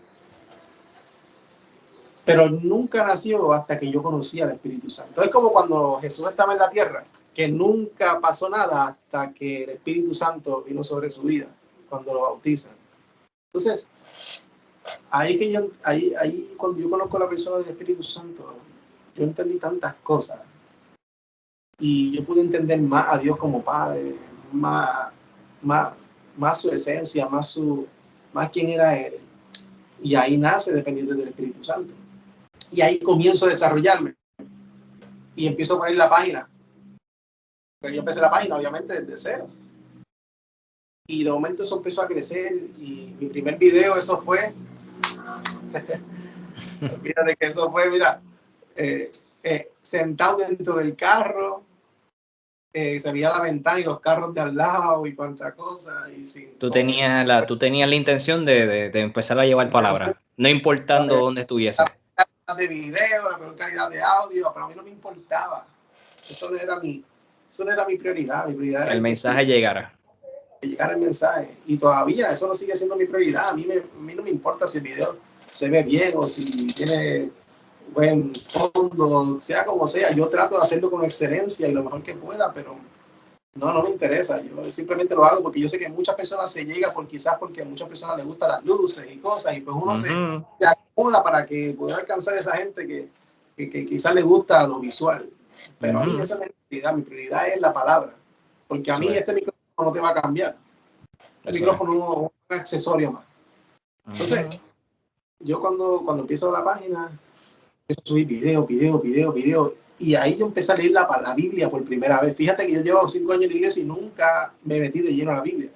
Pero nunca nació hasta que yo conocía al Espíritu Santo. Es como cuando Jesús estaba en la tierra, que nunca pasó nada hasta que el Espíritu Santo vino sobre su vida, cuando lo bautizan. Entonces, ahí cuando yo conozco a la persona del Espíritu Santo, yo entendí tantas cosas. Y yo pude entender más a Dios como Padre, más su esencia, más quién era Él. Y ahí nace dependiente del Espíritu Santo. Y ahí comienzo a desarrollarme. Y empiezo a poner la página. Porque yo empecé la página, obviamente, desde cero. Y de momento eso empezó a crecer. Y mi primer video, eso fue... Fíjate que eso fue, mira, sentado dentro del carro. Se veía la ventana y los carros de al lado y cuánta cosa. Y sin Tú tenías la intención de empezar a llevar palabras, no importando dónde estuviese. La calidad de video, la peor calidad de audio, pero a mí no me importaba. Eso no era mi prioridad. Mi prioridad era el mensaje llegara. Que llegara el mensaje. Y todavía eso no sigue siendo mi prioridad. A mí no me importa si el video se ve bien o si tiene buen fondo, sea como sea. Yo trato de hacerlo con excelencia y lo mejor que pueda, pero no me interesa. Yo simplemente lo hago porque yo sé que muchas personas se llegan porque a muchas personas les gustan las luces y cosas, y pues uno se acomoda para que poder alcanzar a esa gente que quizás le gusta lo visual. Pero a mí esa es mi prioridad es la palabra, porque a mí este micrófono no te va a cambiar. El micrófono es un accesorio más. Entonces, yo cuando empiezo la página, empiezo a subir video, y ahí yo empecé a leer la Biblia por primera vez. Fíjate que yo llevo 5 años en la iglesia y nunca me metí de lleno a la Biblia.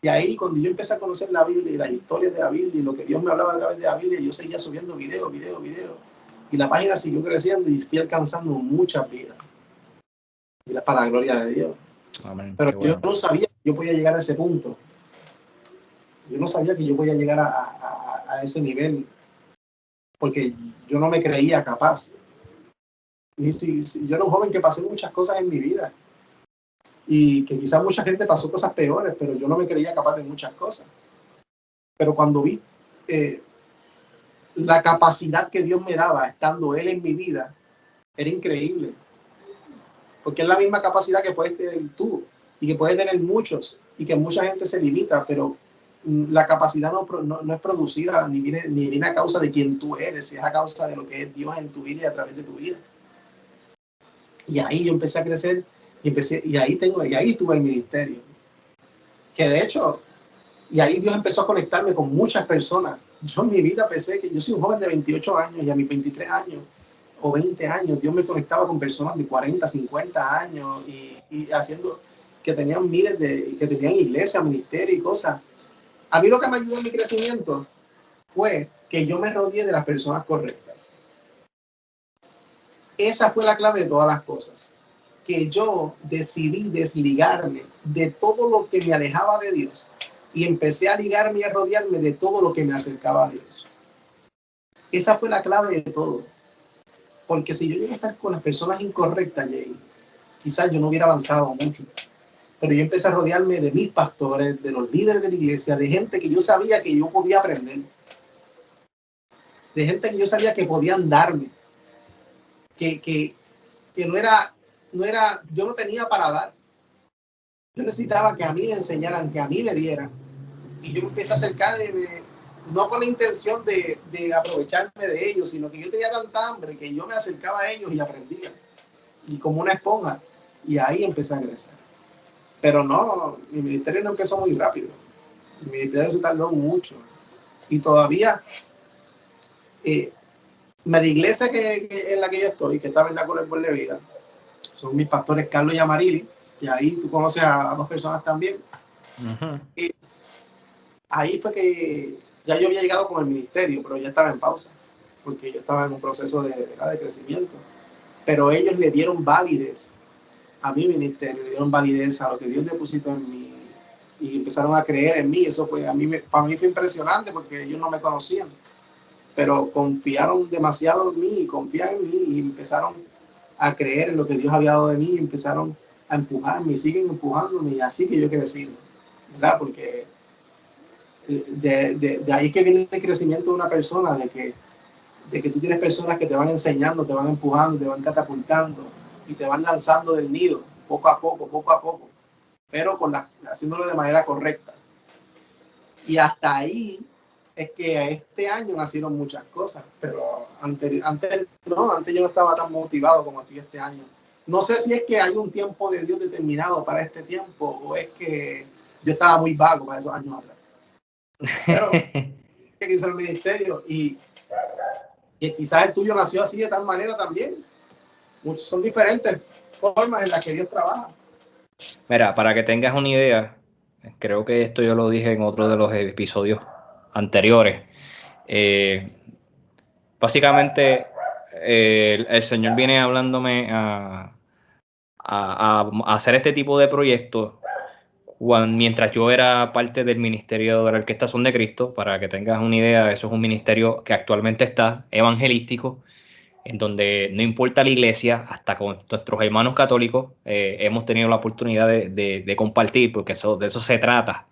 Y ahí cuando yo empecé a conocer la Biblia y las historias de la Biblia y lo que Dios me hablaba a través de la Biblia, yo seguía subiendo video. Y la página siguió creciendo y fui alcanzando muchas vidas. Y para la gloria de Dios. Amén. Pero yo no sabía que yo podía llegar a ese punto. Yo no sabía que yo podía llegar a ese nivel, porque yo no me creía capaz. Y yo era un joven que pasé muchas cosas en mi vida y que quizás mucha gente pasó cosas peores, pero yo no me creía capaz de muchas cosas. Pero cuando vi la capacidad que Dios me daba estando Él en mi vida, era increíble. Porque es la misma capacidad que puedes tener tú y que puedes tener muchos, y que mucha gente se limita, pero la capacidad no es producida ni viene a causa de quien tú eres, es a causa de lo que es Dios en tu vida y a través de tu vida. Y ahí yo empecé a crecer y ahí tuve el ministerio. Que de hecho, y ahí Dios empezó a conectarme con muchas personas. Yo en mi vida pensé que yo soy un joven de 28 años y a mis 23 años o 20 años Dios me conectaba con personas de 40, 50 años y haciendo que tenían que tenían iglesia, ministerio y cosas. A mí lo que me ayudó en mi crecimiento fue que yo me rodeé de las personas correctas. Esa fue la clave de todas las cosas. Que yo decidí desligarme de todo lo que me alejaba de Dios y empecé a ligarme y a rodearme de todo lo que me acercaba a Dios. Esa fue la clave de todo. Porque si yo llegué a estar con las personas incorrectas, Jay, quizás yo no hubiera avanzado mucho. Pero yo empecé a rodearme de mis pastores, de los líderes de la iglesia, de gente que yo sabía que yo podía aprender. De gente que yo sabía que podían darme. Que no era, yo no tenía para dar. Yo necesitaba que a mí me enseñaran, que a mí me dieran. Y yo me empecé a acercar no con la intención de aprovecharme de ellos, sino que yo tenía tanta hambre que yo me acercaba a ellos y aprendía, y como una esponja, y ahí empecé a crecer. Pero no, mi ministerio no empezó muy rápido, mi ministerio se tardó mucho, y todavía la iglesia en la que yo estoy, que está Vernáculo del Pueblo de Vida, son mis pastores Carlos y Amarili, y ahí tú conoces a dos personas también. Y ahí fue que ya yo había llegado con el ministerio, pero ya estaba en pausa, porque yo estaba en un proceso de crecimiento. Pero ellos le dieron validez a mi ministerio, le dieron validez a lo que Dios depositó en mí, y empezaron a creer en mí. Eso fue, para mí fue impresionante, porque ellos no me conocían, pero confiaron demasiado en mí y confían en mí, y empezaron a creer en lo que Dios había dado de mí, y empezaron a empujarme y siguen empujándome, y así que yo he crecido, ¿verdad? Porque de ahí es que viene el crecimiento de una persona, de que tú tienes personas que te van enseñando, te van empujando, te van catapultando y te van lanzando del nido poco a poco, pero haciéndolo de manera correcta. Y hasta ahí es que este año nacieron muchas cosas, pero antes yo no estaba tan motivado como estoy este año. No sé si es que hay un tiempo de Dios determinado para este tiempo, o es que yo estaba muy vago para esos años atrás. Pero que hizo el ministerio, y quizás el tuyo nació así de tal manera también. Muchos son diferentes formas en las que Dios trabaja. Mira, para que tengas una idea, creo que esto yo lo dije en otro de los episodios anteriores. Básicamente, el Señor viene hablándome a hacer este tipo de proyectos mientras yo era parte del ministerio de la Orquestación de Cristo. Para que tengas una idea, eso es un ministerio que actualmente está evangelístico, en donde no importa la iglesia, hasta con nuestros hermanos católicos hemos tenido la oportunidad de compartir, porque de eso se trata,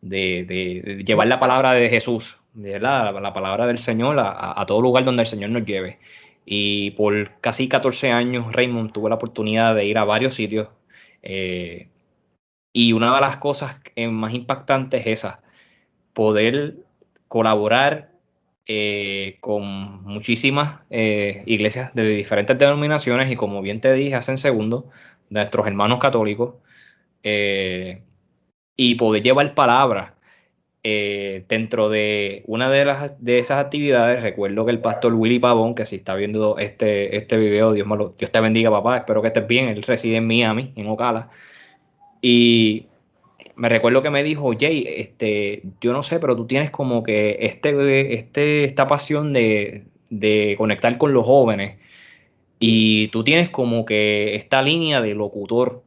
de llevar la palabra de Jesús, la palabra del Señor a todo lugar donde el Señor nos lleve. Y por casi 14 años, Raymond, tuve la oportunidad de ir a varios sitios. Y una de las cosas más impactantes es esa, poder colaborar con muchísimas iglesias de diferentes denominaciones, y como bien te dije hace un segundo, nuestros hermanos católicos, y poder llevar palabra. Dentro de una de esas actividades, recuerdo que el pastor Willy Pavón, que si está viendo este video, Dios te bendiga, papá, espero que estés bien. Él reside en Miami, en Ocala, y me recuerdo que me dijo: Jay, yo no sé, pero tú tienes como que esta pasión de conectar con los jóvenes, y tú tienes como que esta línea de locutor.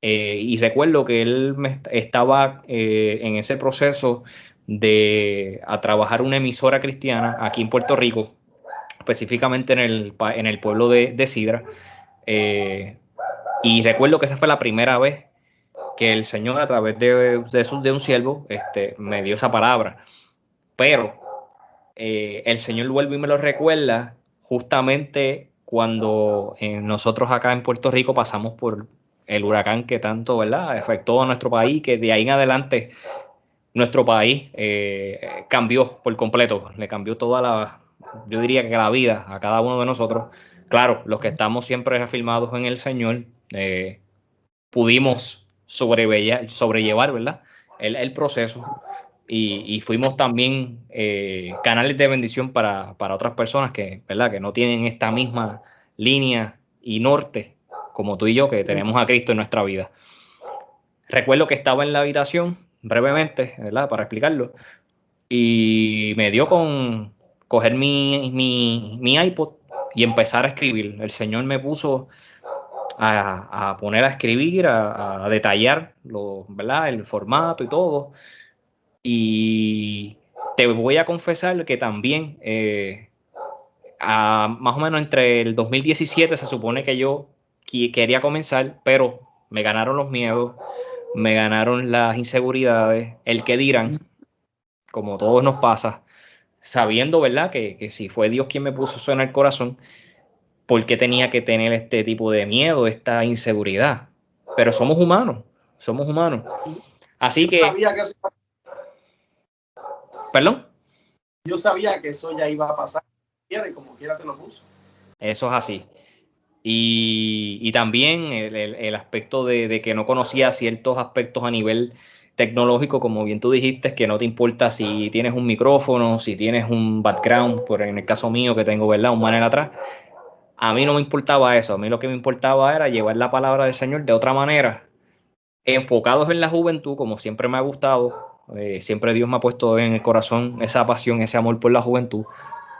Y recuerdo que él estaba en ese proceso a trabajar una emisora cristiana aquí en Puerto Rico, específicamente en el pueblo de Sidra. Eh, y recuerdo que esa fue la primera vez que el Señor, a través de un siervo, me dio esa palabra. Pero el Señor vuelve y me lo recuerda justamente cuando nosotros acá en Puerto Rico pasamos por el huracán que tanto, ¿verdad?, afectó a nuestro país, que de ahí en adelante nuestro país cambió por completo, le cambió yo diría que la vida a cada uno de nosotros. Claro, los que estamos siempre afirmados en el Señor, pudimos sobrellevar, ¿verdad?, el proceso, y fuimos también canales de bendición para otras personas ¿verdad?, que no tienen esta misma línea y norte como tú y yo, que tenemos a Cristo en nuestra vida. Recuerdo que estaba en la habitación, brevemente, ¿verdad?, para explicarlo, y me dio con coger mi iPod y empezar a escribir. El Señor me puso a poner a escribir, a detallar ¿verdad?, el formato y todo. Y te voy a confesar que también, más o menos entre el 2017, se supone que yo quería comenzar, pero me ganaron los miedos, me ganaron las inseguridades, el que dirán, como todos nos pasa, sabiendo, ¿verdad?, que si fue Dios quien me puso eso en el corazón, ¿por qué tenía que tener este tipo de miedo, esta inseguridad? Pero somos humanos, somos humanos. Así Yo que sabía que eso. ¿Perdón? Yo sabía que eso ya iba a pasar, y como quiera te lo puso. Eso es así. Y también el aspecto de que no conocía ciertos aspectos a nivel tecnológico, como bien tú dijiste, que no te importa si tienes un micrófono, si tienes un background, por en el caso mío que tengo, ¿verdad? Un panel atrás. A mí no me importaba eso, a mí lo que me importaba era llevar la palabra del Señor de otra manera, enfocados en la juventud, como siempre me ha gustado, siempre Dios me ha puesto en el corazón esa pasión, ese amor por la juventud,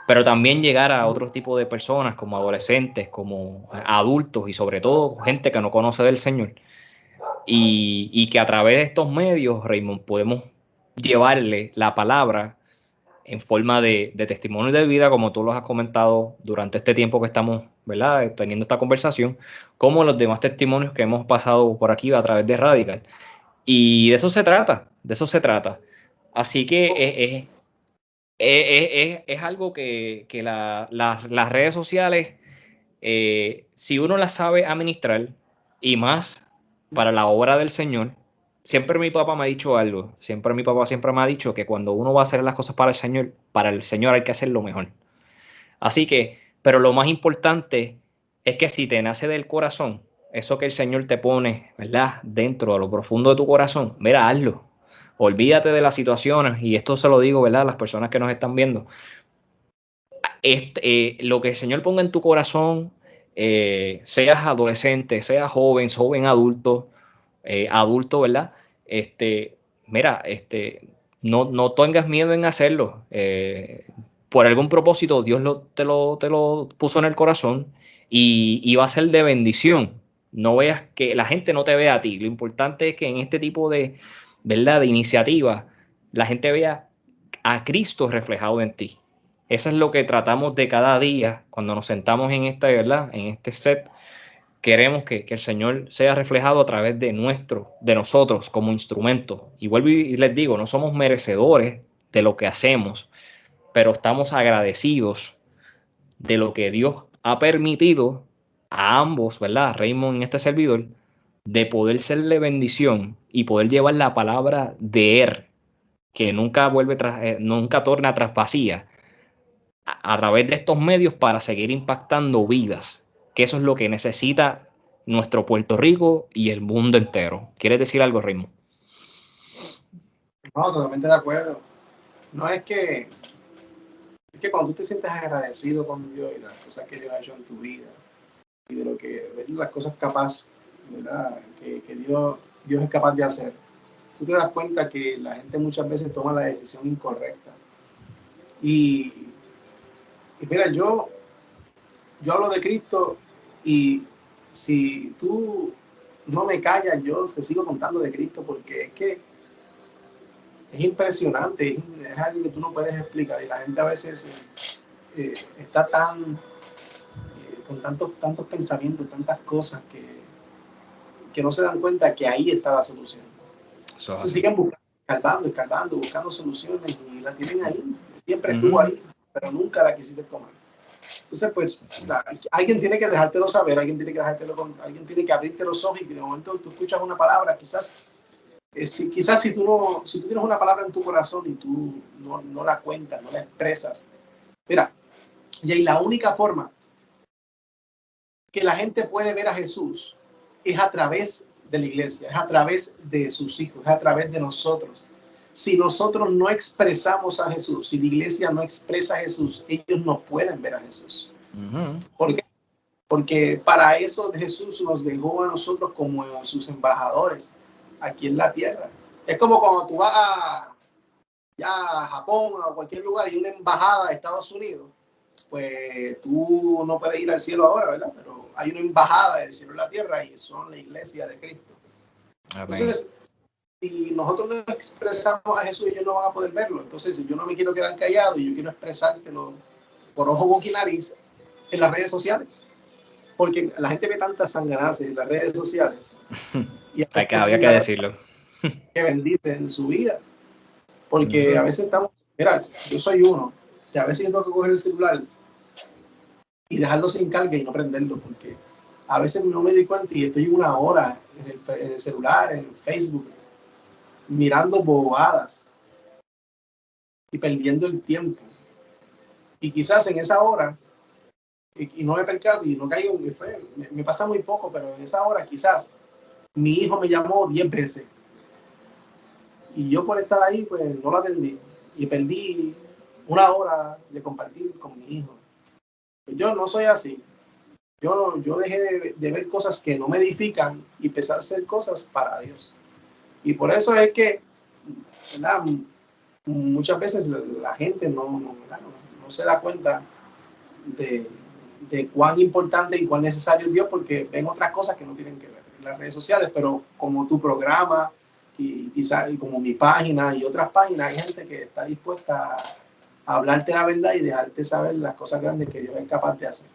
pero también llegar a otro tipo de personas, como adolescentes, como adultos y sobre todo gente que no conoce del Señor. Y que a través de estos medios, Raymond, podemos llevarle la palabra en forma de testimonio de vida, como tú los has comentado durante este tiempo que estamos, ¿verdad?, teniendo esta conversación, como los demás testimonios que hemos pasado por aquí a través de Radical. Y de eso se trata, de eso se trata. Así que es algo que las redes sociales, si uno las sabe administrar, y más para la obra del Señor, siempre mi papá me ha dicho algo, siempre mi papá siempre me ha dicho que cuando uno va a hacer las cosas para el Señor hay que hacerlo mejor. Así que, pero lo más importante es que si te nace del corazón, eso que el Señor te pone, ¿verdad?, dentro de lo profundo de tu corazón, mira, hazlo. Olvídate de las situaciones, y esto se lo digo, ¿verdad?, a las personas que nos están viendo. Lo que el Señor ponga en tu corazón, seas adolescente, seas joven, joven adulto, adulto, ¿verdad? Mira, no tengas miedo en hacerlo. Por algún propósito, Dios te lo puso en el corazón y va a ser de bendición. No veas que la gente no te vea a ti. Lo importante es que en este tipo de, ¿verdad?, de iniciativas, la gente vea a Cristo reflejado en ti. Eso es lo que tratamos de cada día cuando nos sentamos en esta, ¿verdad?, en este set. Queremos que el Señor sea reflejado a través de nosotros como instrumento. Y vuelvo y les digo, no somos merecedores de lo que hacemos, pero estamos agradecidos de lo que Dios ha permitido a ambos, ¿verdad?, a Raymond en este servidor, de poder serle bendición y poder llevar la palabra de Él, que nunca vuelve nunca torna tras vacía, a través de estos medios para seguir impactando vidas, que eso es lo que necesita nuestro Puerto Rico y el mundo entero. ¿Quieres decir algo, Raymond? No, totalmente de acuerdo. No es que cuando tú te sientes agradecido con Dios y las cosas que Dios ha hecho en tu vida y de lo que de las cosas capaz, ¿verdad?, que Dios es capaz de hacer, tú te das cuenta que la gente muchas veces toma la decisión incorrecta. Y, y mira, yo hablo de Cristo, y si tú no me callas, yo te sigo contando de Cristo, porque es que es impresionante, es algo que tú no puedes explicar, y la gente a veces está con tantos pensamientos, tantas cosas que no se dan cuenta que ahí está la solución. Se siguen buscando soluciones, y la tienen ahí, siempre estuvo ahí, pero nunca la quisiste tomar. Entonces, pues, alguien tiene que dejártelo saber, alguien tiene que abrirte los ojos, y que de momento tú escuchas una palabra, quizás si tú tienes una palabra en tu corazón y tú no la cuentas, no la expresas. Mira, y la única forma que la gente puede ver a Jesús es a través de la iglesia, es a través de sus hijos, es a través de nosotros. Si nosotros no expresamos a Jesús, si la iglesia no expresa a Jesús, ellos no pueden ver a Jesús. ¿Por qué? Porque para eso Jesús nos dejó a nosotros como sus embajadores aquí en la tierra. Es como cuando tú vas a Japón o a cualquier lugar y una embajada de Estados Unidos, pues tú no puedes ir al cielo ahora, ¿verdad? Pero hay una embajada del cielo y la tierra, y son la iglesia de Cristo. Amén. Entonces, si nosotros no expresamos a Jesús, ellos no van a poder verlo. Entonces, si yo no me quiero quedar callado y yo quiero expresártelo por ojo, boca y nariz en las redes sociales, porque la gente ve tantas sangradas en las redes sociales, y a veces había que decirlo, que bendicen su vida, porque a veces mira, yo soy uno, que a veces yo tengo que coger el celular y dejarlo sin carga y no prenderlo, porque a veces no me doy cuenta y estoy una hora en el celular, en Facebook, mirando bobadas. y perdiendo el tiempo. Y quizás en esa hora, y no me percato y no caigo, me pasa muy poco, pero en esa hora quizás mi hijo me llamó 10 veces y yo por estar ahí pues no lo atendí y perdí una hora de compartir con mi hijo. Yo no soy así. Yo dejé de ver cosas que no me edifican y empecé a hacer cosas para Dios. Y por eso es que, ¿verdad?, muchas veces la gente no se da cuenta de cuán importante y cuán necesario es Dios, porque ven otras cosas que no tienen que ver en las redes sociales, pero como tu programa y quizás como mi página y otras páginas, hay gente que está dispuesta a hablarte la verdad y dejarte saber las cosas grandes que Dios es capaz de hacer.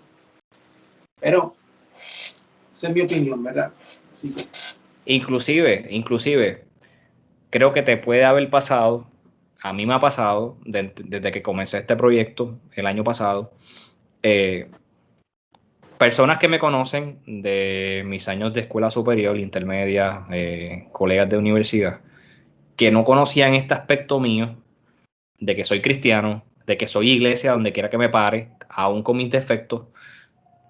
Pero esa es mi opinión, ¿verdad? Así que... Inclusive, creo que te puede haber pasado, a mí me ha pasado desde que comencé este proyecto el año pasado, personas que me conocen de mis años de escuela superior, intermedia, colegas de universidad, que no conocían este aspecto mío, de que soy cristiano, de que soy iglesia donde quiera que me pare, aún con mis defectos,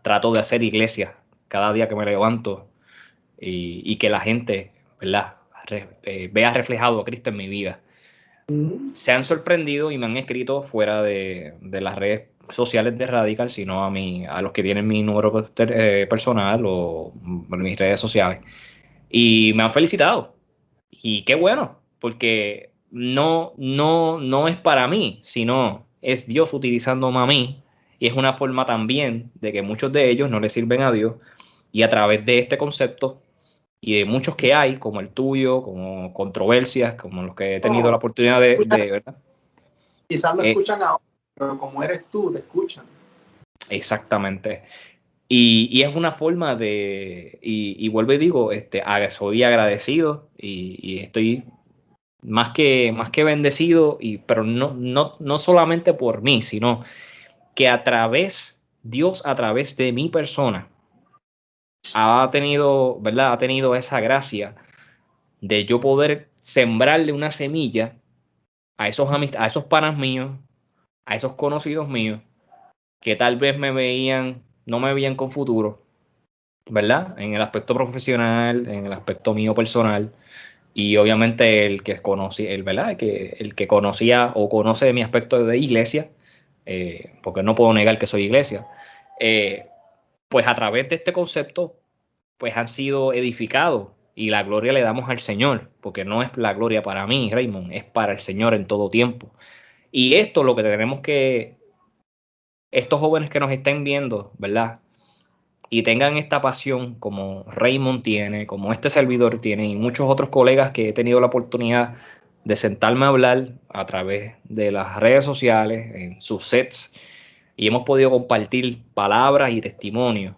trato de hacer iglesia cada día que me levanto y que la gente, ¿verdad?, vea reflejado a Cristo en mi vida. Se han sorprendido y me han escrito fuera de las redes sociales de Radical, sino a los que tienen mi número personal o mis redes sociales. Y me han felicitado. Y qué bueno, porque no es para mí, sino es Dios utilizándome a mí. Y es una forma también de que muchos de ellos no le sirven a Dios. Y a través de este concepto y de muchos que hay, como el tuyo, como controversias, como los que he tenido la No, oportunidad ¿verdad? quizás no escuchan ahora, pero como eres tú, te escuchan. Exactamente. Y es una forma y vuelvo y digo, soy agradecido y estoy más que bendecido, pero no solamente por mí, sino que Dios a través de mi persona ha tenido, ¿verdad? Ha tenido esa gracia de yo poder sembrarle una semilla a esos panas míos, a esos conocidos míos, que tal vez no me veían con futuro, ¿verdad? En el aspecto profesional, en el aspecto mío personal, y obviamente ¿verdad? El que conocía o conoce de mi aspecto de iglesia, porque no puedo negar que soy iglesia, eh, pues a través de este concepto, pues han sido edificados y la gloria le damos al Señor, porque no es la gloria para mí, Raymond, es para el Señor en todo tiempo. Y esto lo que tenemos que, estos jóvenes que nos estén viendo, ¿verdad? Y tengan esta pasión como Raymond tiene, como este servidor tiene, y muchos otros colegas que he tenido la oportunidad de sentarme a hablar a través de las redes sociales, en sus sets, y hemos podido compartir palabras y testimonios.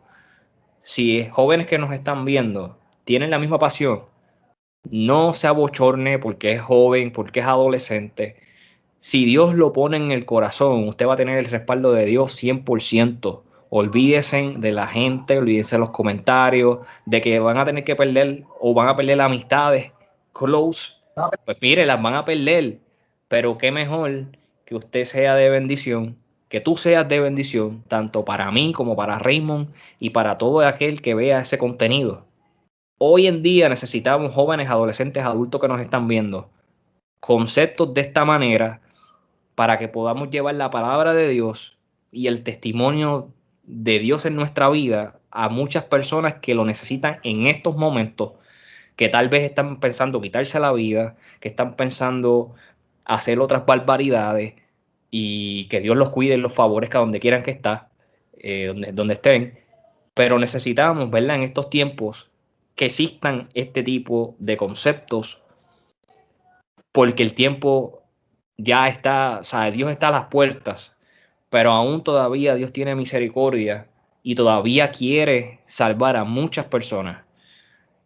Si jóvenes que nos están viendo tienen la misma pasión, no se abochorne porque es joven, porque es adolescente. Si Dios lo pone en el corazón, usted va a tener el respaldo de Dios 100%. Olvídense de la gente, olvídense de los comentarios, de que van a tener que perder o van a perder amistades close. Pues mire, las van a perder. Pero qué mejor que usted sea de bendición, que tú seas de bendición, tanto para mí como para Raymond y para todo aquel que vea ese contenido. Hoy en día necesitamos jóvenes, adolescentes, adultos que nos están viendo, conceptos de esta manera para que podamos llevar la palabra de Dios y el testimonio de Dios en nuestra vida a muchas personas que lo necesitan en estos momentos, que tal vez están pensando quitarse la vida, que están pensando hacer otras barbaridades y que Dios los cuide y los favorezca donde quieran que donde estén. Pero necesitamos, ¿verdad?, en estos tiempos que existan este tipo de conceptos porque el tiempo ya está, o sea, Dios está a las puertas, pero aún todavía Dios tiene misericordia y todavía quiere salvar a muchas personas.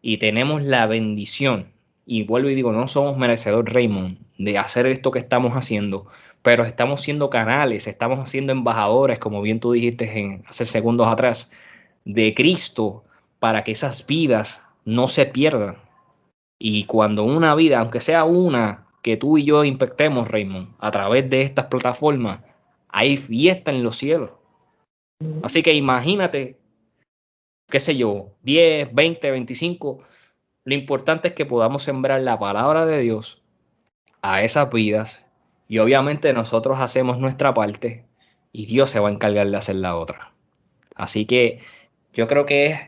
Y tenemos la bendición, y vuelvo y digo, no somos merecedores, Raymond, de hacer esto que estamos haciendo, pero estamos siendo canales, estamos siendo embajadores, como bien tú dijiste hace segundos atrás, de Cristo para que esas vidas no se pierdan. Y cuando una vida, aunque sea una, que tú y yo impactemos, Raymond, a través de estas plataformas, hay fiesta en los cielos. Así que imagínate, qué sé yo, 10, 20, 25. Lo importante es que podamos sembrar la palabra de Dios a esas vidas y obviamente nosotros hacemos nuestra parte y Dios se va a encargar de hacer la otra. Así que yo creo que es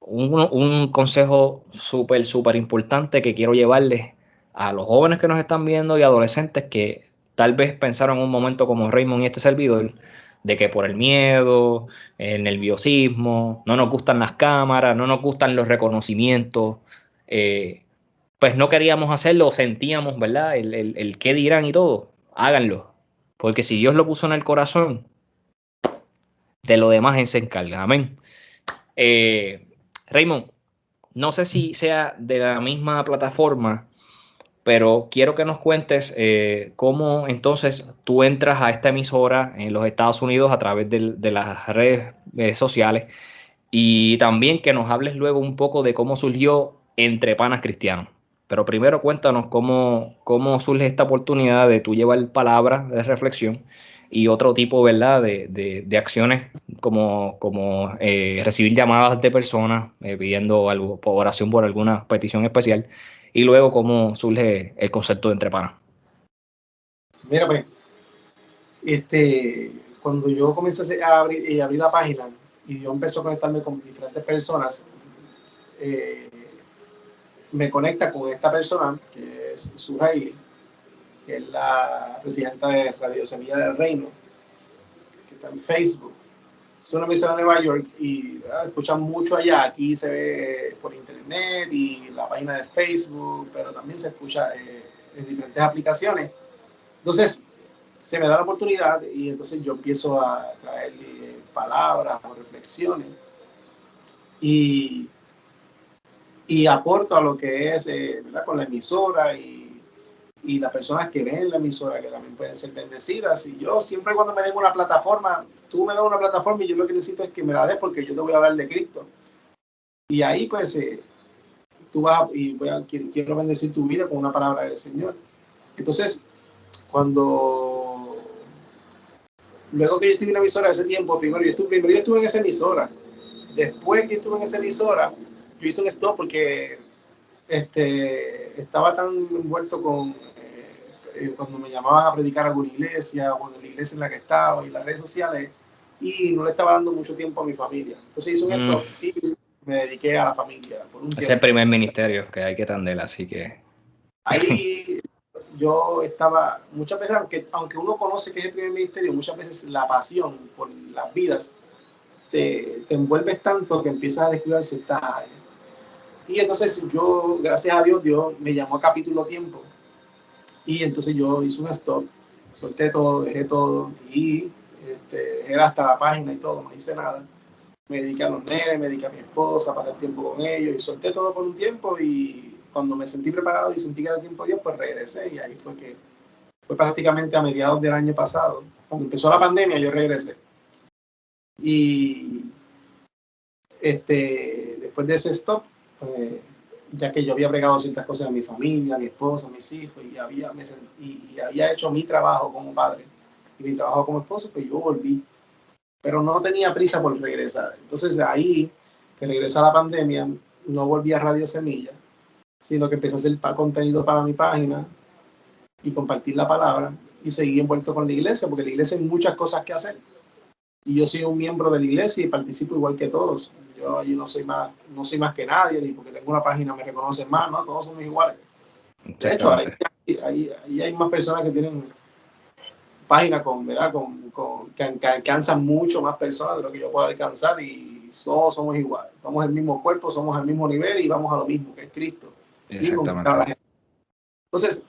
un consejo súper, súper importante que quiero llevarles a los jóvenes que nos están viendo y adolescentes que tal vez pensaron en un momento como Raymond y este servidor, de que por el miedo, el nerviosismo, no nos gustan las cámaras, no nos gustan los reconocimientos, pues no queríamos hacerlo, sentíamos, ¿verdad? El qué dirán y todo. Háganlo. Porque si Dios lo puso en el corazón, de lo demás Él se encarga. Amén. Raymond, no sé si sea de la misma plataforma, pero quiero que nos cuentes cómo entonces tú entras a esta emisora en los Estados Unidos a través de las redes sociales y también que nos hables luego un poco de cómo surgió Entre Panas Cristianos. Pero primero cuéntanos cómo surge esta oportunidad de tú llevar palabras de reflexión y otro tipo, ¿verdad?, de acciones como recibir llamadas de personas pidiendo algo, por oración por alguna petición especial y luego cómo surge el concepto de Entre Panas. Mira, pues, cuando yo comencé a abrir la página y yo empecé a conectarme con diferentes personas, me conecta con esta persona que es Suhaili, que es la presidenta de Radio Semilla del Reino, que está en Facebook. Es una emisora de Nueva York y escuchan mucho allá. Aquí se ve por internet y la página de Facebook, pero también se escucha en diferentes aplicaciones. Entonces, se me da la oportunidad y entonces yo empiezo a traer palabras o reflexiones y aporto a lo que es ¿verdad? Con la emisora y las personas que ven la emisora que también pueden ser bendecidas. Y yo siempre cuando me den una plataforma, tú me das una plataforma y yo lo que necesito es que me la des porque yo te voy a hablar de Cristo. Y ahí pues tú vas y quiero bendecir tu vida con una palabra del Señor. Entonces, luego que yo estuve en la emisora ese tiempo, primero yo estuve en esa emisora. Después que estuve en esa emisora, yo hice un stop porque estaba tan envuelto con cuando me llamaban a predicar a alguna iglesia o en la iglesia en la que estaba y las redes sociales y no le estaba dando mucho tiempo a mi familia. Entonces hice un stop y me dediqué a la familia por un Es tiempo. el primer ministerio que hay que atender, así que... Ahí yo estaba, muchas veces, aunque uno conoce que es el primer ministerio, muchas veces la pasión por las vidas te envuelves tanto que empiezas a descuidar ciertas áreas. Y entonces yo, gracias a Dios me llamó a capítulo tiempo. Y entonces yo hice un stop, solté todo, dejé todo y era hasta la página y todo, no hice nada. Me dediqué a los nenes, me dediqué a mi esposa, pasé tiempo con ellos y solté todo por un tiempo y cuando me sentí preparado y sentí que era el tiempo de Dios, pues regresé y ahí fue prácticamente a mediados del año pasado. Cuando empezó la pandemia yo regresé. Y después de ese stop, ya que yo había bregado ciertas cosas a mi familia, a mi esposa, a mis hijos, y había hecho mi trabajo como padre y mi trabajo como esposo, pues yo volví. Pero no tenía prisa por regresar. Entonces, de ahí, que regresa la pandemia, no volví a Radio Semilla, sino que empecé a hacer contenido para mi página y compartir la palabra y seguí envuelto con la iglesia, porque la iglesia hay muchas cosas que hacer. Y yo soy un miembro de la iglesia y participo igual que todos. Yo allí no soy más que nadie, ni porque tengo una página me reconocen más, ¿no? Todos somos iguales. De hecho, ahí hay más personas que tienen páginas ¿verdad? Que alcanzan mucho más personas de lo que yo puedo alcanzar y todos somos iguales. Somos el mismo cuerpo, somos al mismo nivel y vamos a lo mismo, que es Cristo. Y conquistar a la gente. Entonces,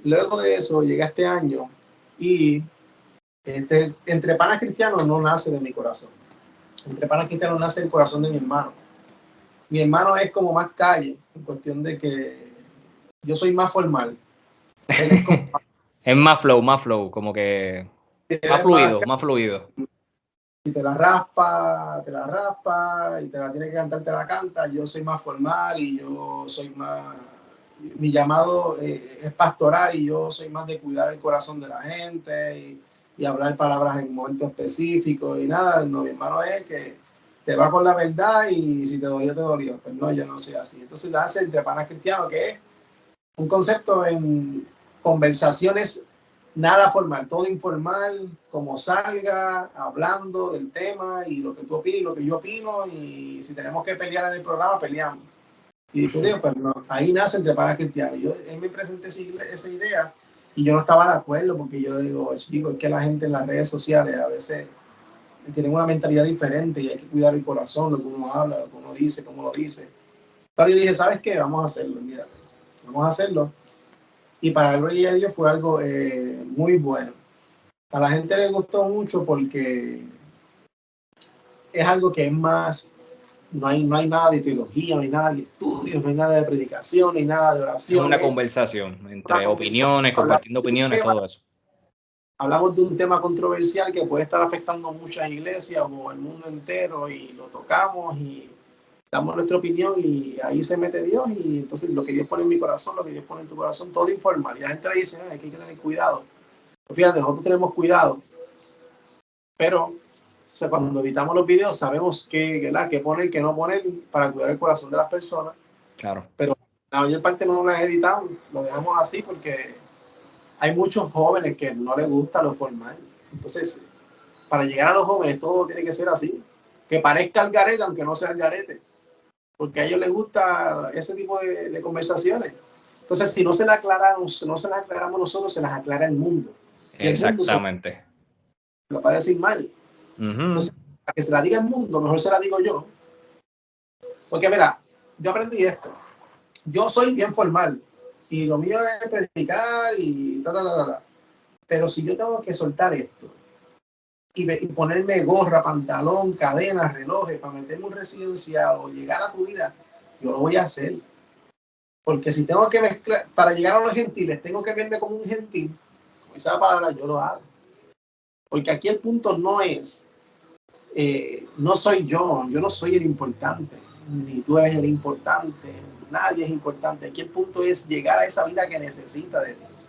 luego de eso, llegué a este año y Entre Panas Cristianos no nace de mi corazón. Entre Panas Cristianos nace el corazón de mi hermano. Mi hermano es como más calle, en cuestión de que yo soy más formal. Él es como es más flow, como que más fluido. Si te la raspa, y te la tiene que cantar, te la canta. Yo soy más formal y yo soy más mi llamado es pastoral y yo soy más de cuidar el corazón de la gente y hablar palabras en momentos específicos y nada. No, mi hermano es que te va con la verdad y si te dolió, te dolió. Pues no, yo no soy así. Entonces nace el de Panas Cristiano, que es un concepto en conversaciones nada formal, todo informal, como salga, hablando del tema y lo que tú opinas y lo que yo opino, y si tenemos que pelear en el programa, peleamos. Y discutimos, pues no, ahí nace Entre Panas Cristianos. Él me presenté esa idea y yo no estaba de acuerdo porque yo digo, chico, es que la gente en las redes sociales a veces tienen una mentalidad diferente y hay que cuidar el corazón, lo que uno habla, lo que uno dice, cómo lo dice. Pero yo dije, ¿sabes qué? Vamos a hacerlo, mira, vamos a hacerlo. Y para el Gloria de Dios fue algo muy bueno. A la gente le gustó mucho porque es algo que es más, no hay nada de teología, no hay nada de estudios, no hay nada de predicación, no hay nada de Es una oraciones. conversación entre Una conversación. opiniones, compartiendo opiniones, todo eso. Hablamos de un tema controversial que puede estar afectando muchas iglesias o el mundo entero y lo tocamos y damos nuestra opinión y ahí se mete Dios y entonces lo que Dios pone en mi corazón, lo que Dios pone en tu corazón, todo informal. Y la gente le dice, hay que tener cuidado. Pues fíjate, nosotros tenemos cuidado, pero cuando editamos los videos sabemos qué poner y qué no poner para cuidar el corazón de las personas. Claro. Pero la mayor parte no las editamos, lo dejamos así porque hay muchos jóvenes que no les gusta lo formal. Entonces, para llegar a los jóvenes todo tiene que ser así, que parezca el garete aunque no sea el garete, porque a ellos les gusta ese tipo de conversaciones. Entonces, si no se las aclaramos nosotros, se las aclara el mundo. Y el mundo se lo va a decir mal. Entonces, a que se la diga el mundo, mejor se la digo yo. Porque mira, yo aprendí esto. Yo soy bien formal y lo mío es predicar y ta. Pero si yo tengo que soltar esto y ponerme gorra, pantalón, cadena, relojes para meterme un residenciado, llegar a tu vida, yo lo voy a hacer. Porque si tengo que mezclar, para llegar a los gentiles, tengo que verme como un gentil, con esa palabra yo lo hago. Porque aquí el punto no es, no soy yo no soy el importante, ni tú eres el importante, nadie es importante. Aquí el punto es llegar a esa vida que necesita de Dios.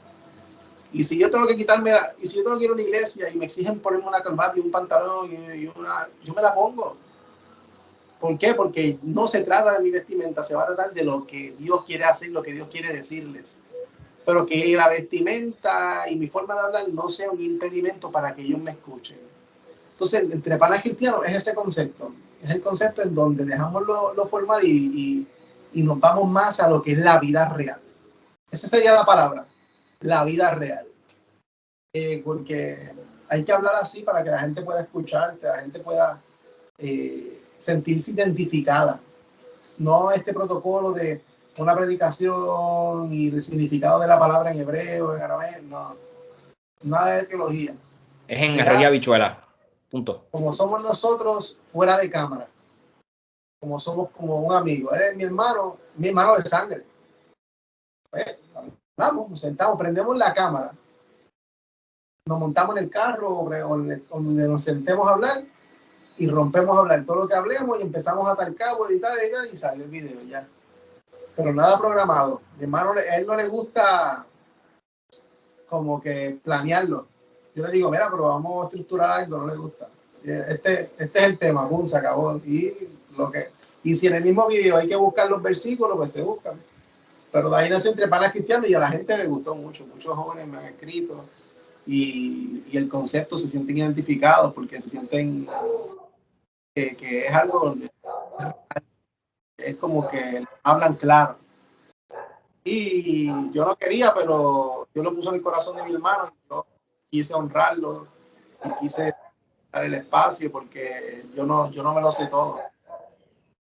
Y si yo tengo que quitarme, y si yo tengo que ir a una iglesia y me exigen ponerme una corbata y un pantalón yo me la pongo. ¿Por qué? Porque no se trata de mi vestimenta, se va a tratar de lo que Dios quiere hacer, lo que Dios quiere decirles. Pero que la vestimenta y mi forma de hablar no sea un impedimento para que ellos me escuchen. Entonces, Entre Panas Cristianos es ese concepto. Es el concepto en donde dejamos lo formal y nos vamos más a lo que es la vida real. Esa sería la palabra, la vida real. Porque hay que hablar así para que la gente pueda escuchar, que la gente pueda sentirse identificada. No este protocolo de una predicación y el significado de la palabra en hebreo, en arameo, no. Nada de teología. Es en arroz y habichuela. Punto. Como somos nosotros fuera de cámara. Como somos como un amigo. Eres mi hermano de sangre. Vamos, nos sentamos, prendemos la cámara. Nos montamos en el carro donde nos sentemos a hablar y rompemos a hablar todo lo que hablemos y empezamos a atar cabo, editar y sale el video ya. Pero nada programado. Mi hermano, a él no le gusta como que planearlo. Yo le digo, mira, pero vamos a estructurar algo, no le gusta. Este es el tema, boom, se acabó. Y si en el mismo video hay que buscar los versículos, pues se buscan. Pero de ahí nació Entre Panas Cristianos y a la gente le gustó mucho. Muchos jóvenes me han escrito y el concepto se sienten identificados porque se sienten que es algo, es como que hablan claro. Y yo no quería, pero yo lo puse en el corazón de mi hermano. Yo quise honrarlo y quise dar el espacio porque yo no me lo sé todo.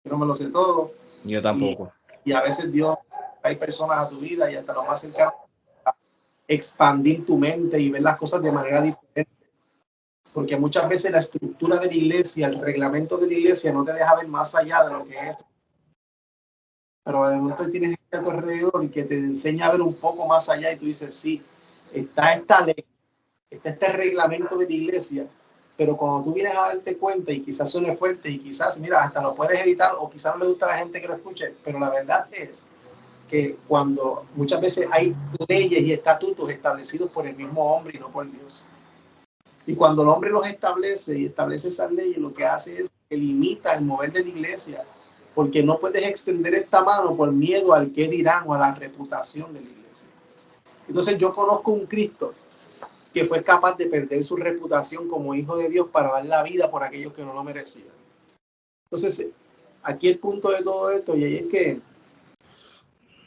Yo no me lo sé todo. Yo tampoco. Y a veces Dios trae personas a tu vida y hasta lo más cercano a expandir tu mente y ver las cosas de manera diferente. Porque muchas veces la estructura de la iglesia, el reglamento de la iglesia no te deja ver más allá de lo que es. Pero de momento tienes gente a tu alrededor y que te enseña a ver un poco más allá y tú dices, sí, está esta ley, está este reglamento de la iglesia, pero cuando tú vienes a darte cuenta y quizás suene fuerte y quizás, mira, hasta lo puedes editar o quizás no le gusta a la gente que lo escuche, pero la verdad es que cuando muchas veces hay leyes y estatutos establecidos por el mismo hombre y no por Dios. Y cuando el hombre los establece y establece esas leyes, lo que hace es que limita el mover de la iglesia, porque no puedes extender esta mano por miedo al qué dirán o a la reputación de la iglesia. Entonces yo conozco un Cristo que fue capaz de perder su reputación como hijo de Dios para dar la vida por aquellos que no lo merecían. Entonces, aquí el punto de todo esto, y ahí es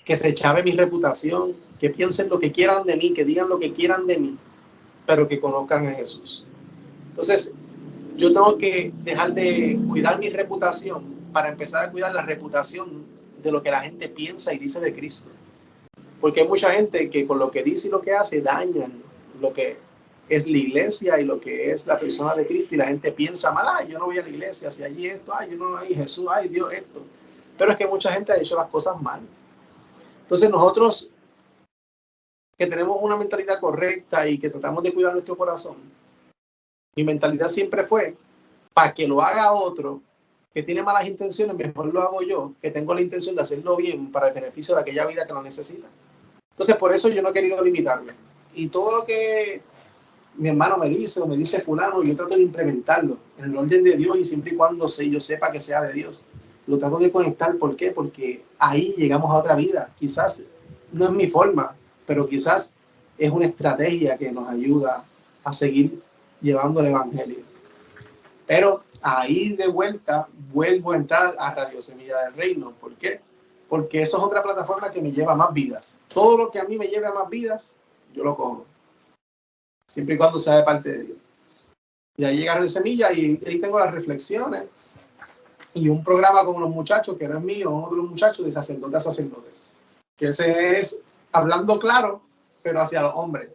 que se chave mi reputación, que piensen lo que quieran de mí, que digan lo que quieran de mí, pero que conozcan a Jesús. Entonces, yo tengo que dejar de cuidar mi reputación para empezar a cuidar la reputación de lo que la gente piensa y dice de Cristo. Porque hay mucha gente que con lo que dice y lo que hace dañan lo que es la iglesia y lo que es la persona de Cristo, y la gente piensa mal, ay, yo no voy a la iglesia, si allí esto, ay, yo no, ay, Jesús, ay, Dios, esto. Pero es que mucha gente ha hecho las cosas mal. Entonces nosotros que tenemos una mentalidad correcta y que tratamos de cuidar nuestro corazón, mi mentalidad siempre fue, para que lo haga otro que tiene malas intenciones, mejor lo hago yo, que tengo la intención de hacerlo bien para el beneficio de aquella vida que lo necesita. Entonces, por eso yo no he querido limitarme. Y todo lo que mi hermano me dice o me dice fulano, yo trato de implementarlo en el orden de Dios, y siempre y cuando yo sepa que sea de Dios. Lo trato de conectar. ¿Por qué? Porque ahí llegamos a otra vida. Quizás no es mi forma, pero quizás es una estrategia que nos ayuda a seguir llevando el evangelio. Pero ahí de vuelta vuelvo a entrar a Radio Semilla del Reino. ¿Por qué? Porque eso es otra plataforma que me lleva a más vidas. Todo lo que a mí me lleve a más vidas, yo lo cojo. Siempre y cuando sea de parte de Dios. Y ahí llega Radio Semilla y ahí tengo las reflexiones y un programa con los muchachos, que no es mío, uno de los muchachos de sacerdote a sacerdote. Que ese es hablando claro, pero hacia los hombres.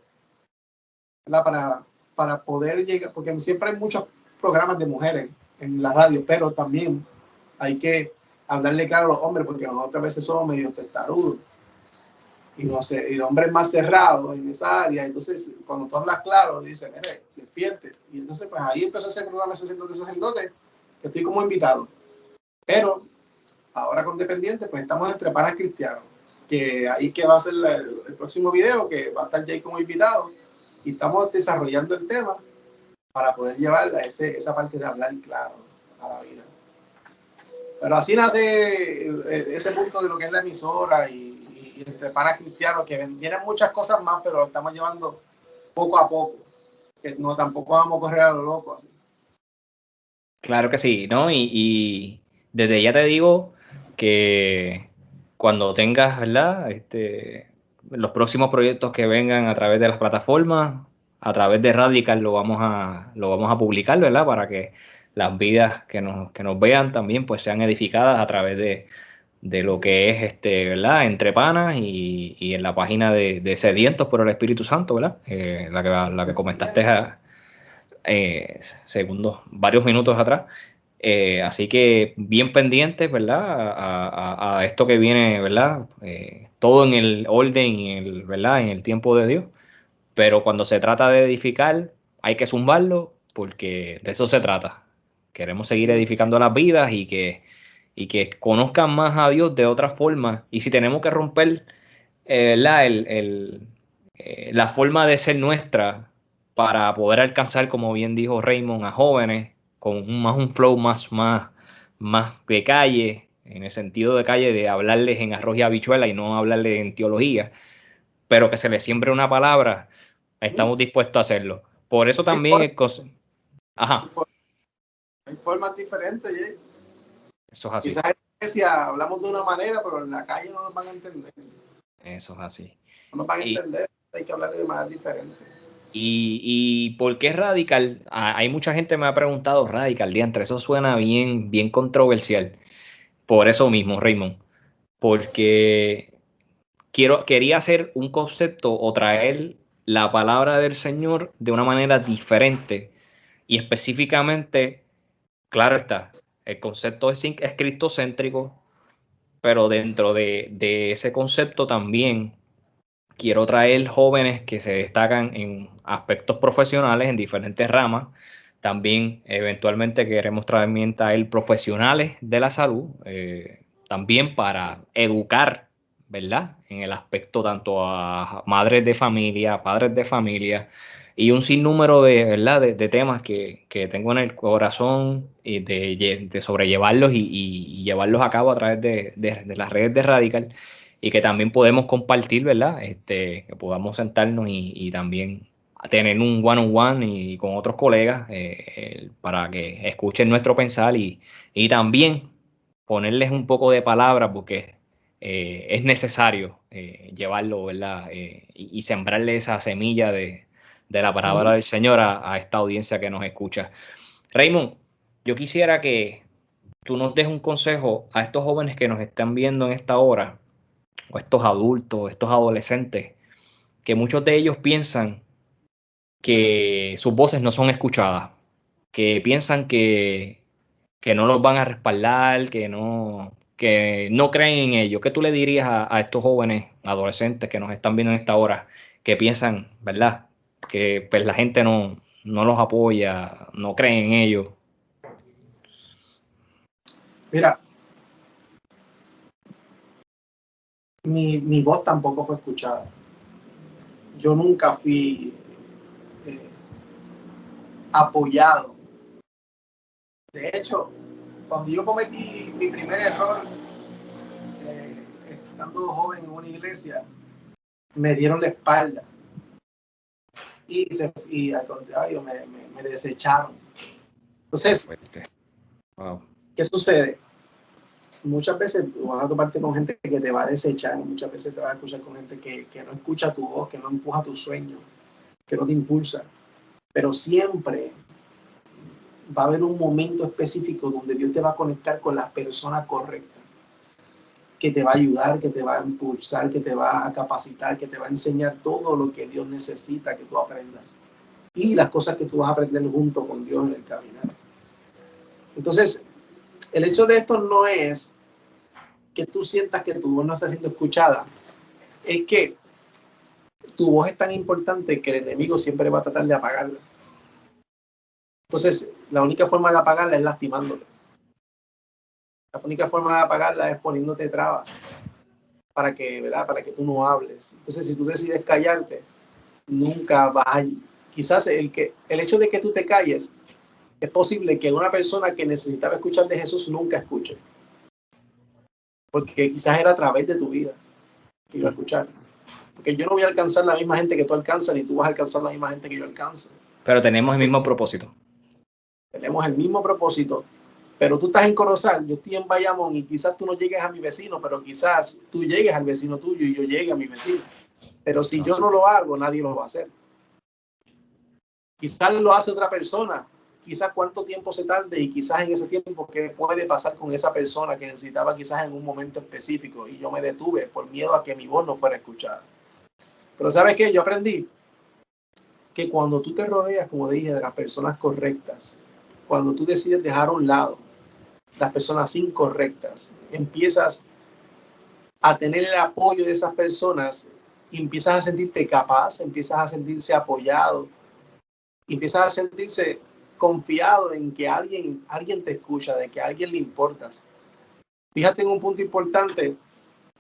Para poder llegar, porque siempre hay muchos programas de mujeres en la radio, pero también hay que hablarle claro a los hombres, porque nosotros a veces somos medio testarudos y no sé, y el hombre es más cerrado en esa área. Entonces cuando tú hablas claro, dice, mire, despierte. Y entonces pues ahí empezó a hacer programa de sacerdote, que estoy como invitado. Pero ahora con Dependiente, pues estamos entre panas cristianos, que ahí que va a ser el próximo video, que va a estar Jay como invitado, y estamos desarrollando el tema para poder llevar esa parte de hablar claro a la vida. Pero así nace ese punto de lo que es la emisora y entre panas cristianos, que vienen muchas cosas más, pero lo estamos llevando poco a poco, que no tampoco vamos a correr a lo loco así. Claro que sí, ¿no? Y desde ya te digo que cuando tengas, ¿verdad? Los próximos proyectos que vengan a través de las plataformas, a través de Radical lo vamos a publicar, ¿verdad? Para que las vidas que nos vean también pues sean edificadas a través de lo que es ¿verdad? Entre panas y en la página de Sedientos por el Espíritu Santo, ¿verdad? La que comentaste varios minutos atrás. Así que bien pendientes, ¿verdad? A esto que viene, ¿verdad? Todo en el orden y ¿verdad? En el tiempo de Dios. Pero cuando se trata de edificar, hay que zumbarlo porque de eso se trata. Queremos seguir edificando las vidas y que conozcan más a Dios de otra forma. Y si tenemos que romper la forma de ser nuestra para poder alcanzar, como bien dijo Raymond, a jóvenes con un flow más de calle, en el sentido de calle de hablarles en arroz y habichuela y no hablarles en teología, pero que se les siembre una palabra, estamos dispuestos a hacerlo. Por eso también Ajá, Hay formas diferentes, ¿eh? eso es así. Quizás en la iglesia hablamos de una manera, pero en la calle no nos van a entender. Eso es así. No nos van a entender, hay que hablar de manera diferente. Y por qué radical? Hay mucha gente que me ha preguntado, radical, diantre, eso suena bien controversial. Por eso mismo, Raymond, porque quería hacer un concepto o traer la palabra del Señor de una manera diferente y específicamente, claro está, el concepto es cristocéntrico, pero dentro de ese concepto también quiero traer jóvenes que se destacan en aspectos profesionales en diferentes ramas. También eventualmente queremos traer profesionales de la salud, también para educar, ¿verdad? En el aspecto tanto a madres de familia, padres de familia y un sinnúmero de, ¿verdad? De temas que tengo en el corazón y de sobrellevarlos y llevarlos a cabo a través de las redes de Radical y que también podemos compartir, ¿verdad? Que podamos sentarnos y también tener un one-on-one y con otros colegas para que escuchen nuestro pensar y también ponerles un poco de palabra porque es necesario llevarlo, ¿verdad? Y sembrarle esa semilla de la palabra del Señor a esta audiencia que nos escucha. Raymond, yo quisiera que tú nos des un consejo a estos jóvenes que nos están viendo en esta hora, o estos adultos, estos adolescentes, que muchos de ellos piensan que sus voces no son escuchadas, que piensan que no los van a respaldar, que no creen en ellos. ¿Qué tú le dirías a estos jóvenes, adolescentes que nos están viendo en esta hora, que piensan, ¿verdad? Que pues la gente no los apoya, no creen en ellos. Mira, mi voz tampoco fue escuchada. Yo nunca fui apoyado. De hecho, cuando yo cometí mi primer error, estando joven en una iglesia, me dieron la espalda y al contrario, me desecharon. Entonces, Wow. ¿qué sucede? Muchas veces vas a toparte con gente que te va a desechar, muchas veces te vas a escuchar con gente que no escucha tu voz, que no empuja tu sueño, que no te impulsa, pero siempre va a haber un momento específico donde Dios te va a conectar con la persona correcta, que te va a ayudar, que te va a impulsar, que te va a capacitar, que te va a enseñar todo lo que Dios necesita que tú aprendas y las cosas que tú vas a aprender junto con Dios en el caminar. Entonces, el hecho de esto no es que tú sientas que tu voz no está siendo escuchada, es que tu voz es tan importante que el enemigo siempre va a tratar de apagarla. Entonces, la única forma de apagarla es lastimándote. La única forma de apagarla es poniéndote trabas para que, ¿verdad? Para que tú no hables. Entonces, si tú decides callarte, nunca vas a... Quizás el hecho de que tú te calles, es posible que una persona que necesitaba escuchar de Jesús nunca escuche. Porque quizás era a través de tu vida que iba a escuchar. Porque yo no voy a alcanzar la misma gente que tú alcanzas, ni tú vas a alcanzar la misma gente que yo alcanzo. Pero tenemos el mismo propósito. Tenemos el mismo propósito, pero tú estás en Corozal, yo estoy en Bayamón y quizás tú no llegues a mi vecino, pero quizás tú llegues al vecino tuyo y yo llegue a mi vecino. Pero si yo no lo hago, nadie lo va a hacer. Quizás lo hace otra persona, quizás cuánto tiempo se tarde y quizás en ese tiempo qué puede pasar con esa persona que necesitaba quizás en un momento específico y yo me detuve por miedo a que mi voz no fuera escuchada. Pero ¿sabes qué? Yo aprendí que cuando tú te rodeas, como dije, de las personas correctas, cuando tú decides dejar a un lado las personas incorrectas, empiezas a tener el apoyo de esas personas y empiezas a sentirte capaz, empiezas a sentirse apoyado, empiezas a sentirse confiado en que alguien te escucha, de que a alguien le importas. Fíjate en un punto importante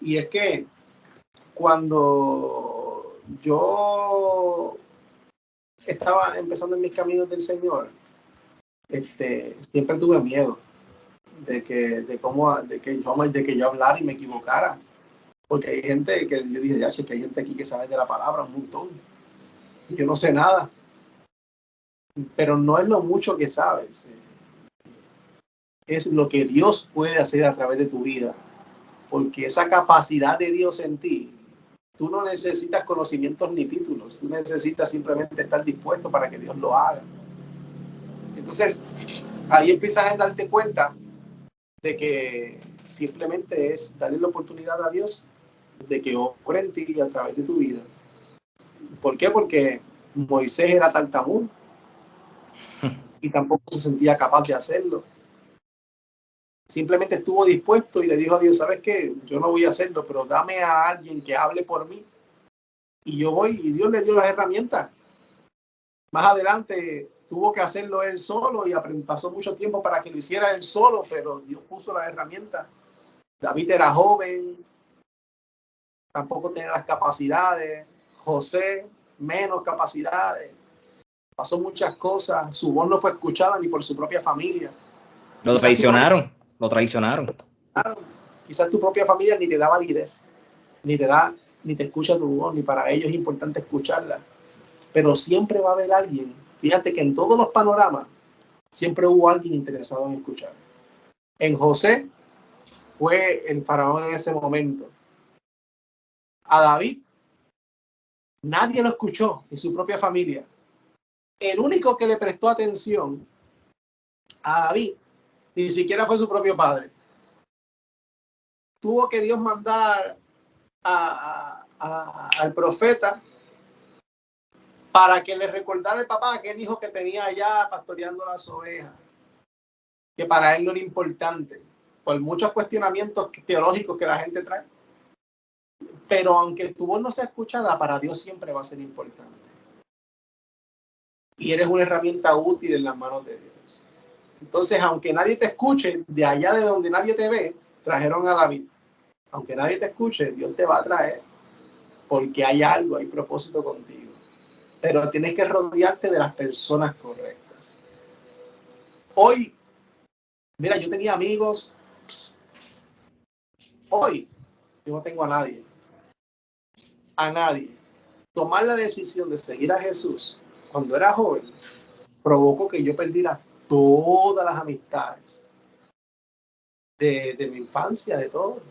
y es que cuando yo estaba empezando en mis caminos del Señor, siempre tuve miedo de que yo hablara y me equivocara. Porque hay gente que yo dije, ya sé que hay gente aquí que sabe de la palabra un montón. Y yo no sé nada. Pero no es lo mucho que sabes. Es lo que Dios puede hacer a través de tu vida. Porque esa capacidad de Dios en ti, tú no necesitas conocimientos ni títulos. Tú necesitas simplemente estar dispuesto para que Dios lo haga. Entonces, ahí empiezas a darte cuenta de que simplemente es darle la oportunidad a Dios de que obre en ti a través de tu vida. ¿Por qué? Porque Moisés era tartamudo y tampoco se sentía capaz de hacerlo. Simplemente estuvo dispuesto y le dijo a Dios, ¿sabes qué? Yo no voy a hacerlo, pero dame a alguien que hable por mí. Y yo voy, y Dios le dio las herramientas. Más adelante tuvo que hacerlo él solo y pasó mucho tiempo para que lo hiciera él solo, pero Dios puso las herramientas. David era joven, tampoco tenía las capacidades. José, menos capacidades. Pasó muchas cosas. Su voz no fue escuchada ni por su propia familia. Lo traicionaron, lo traicionaron. Quizás tu propia familia ni te da validez, ni te escucha tu voz, ni para ellos es importante escucharla. Pero siempre va a haber alguien. Fíjate que en todos los panoramas siempre hubo alguien interesado en escuchar. En José fue el faraón en ese momento. A David nadie lo escuchó, ni su propia familia. El único que le prestó atención a David ni siquiera fue su propio padre. Tuvo que Dios mandar al profeta para que le recordara al papá aquel hijo que tenía allá pastoreando las ovejas, que para él no era importante, por muchos cuestionamientos teológicos que la gente trae. Pero aunque tu voz no sea escuchada, para Dios siempre va a ser importante. Y eres una herramienta útil en las manos de Dios. Entonces, aunque nadie te escuche, de allá de donde nadie te ve, trajeron a David. Aunque nadie te escuche, Dios te va a traer, porque hay algo, hay propósito contigo. Pero tienes que rodearte de las personas correctas. Hoy, mira, yo tenía amigos. Hoy, yo no tengo a nadie. A nadie. Tomar la decisión de seguir a Jesús cuando era joven provocó que yo perdiera todas las amistades de mi infancia, de todo.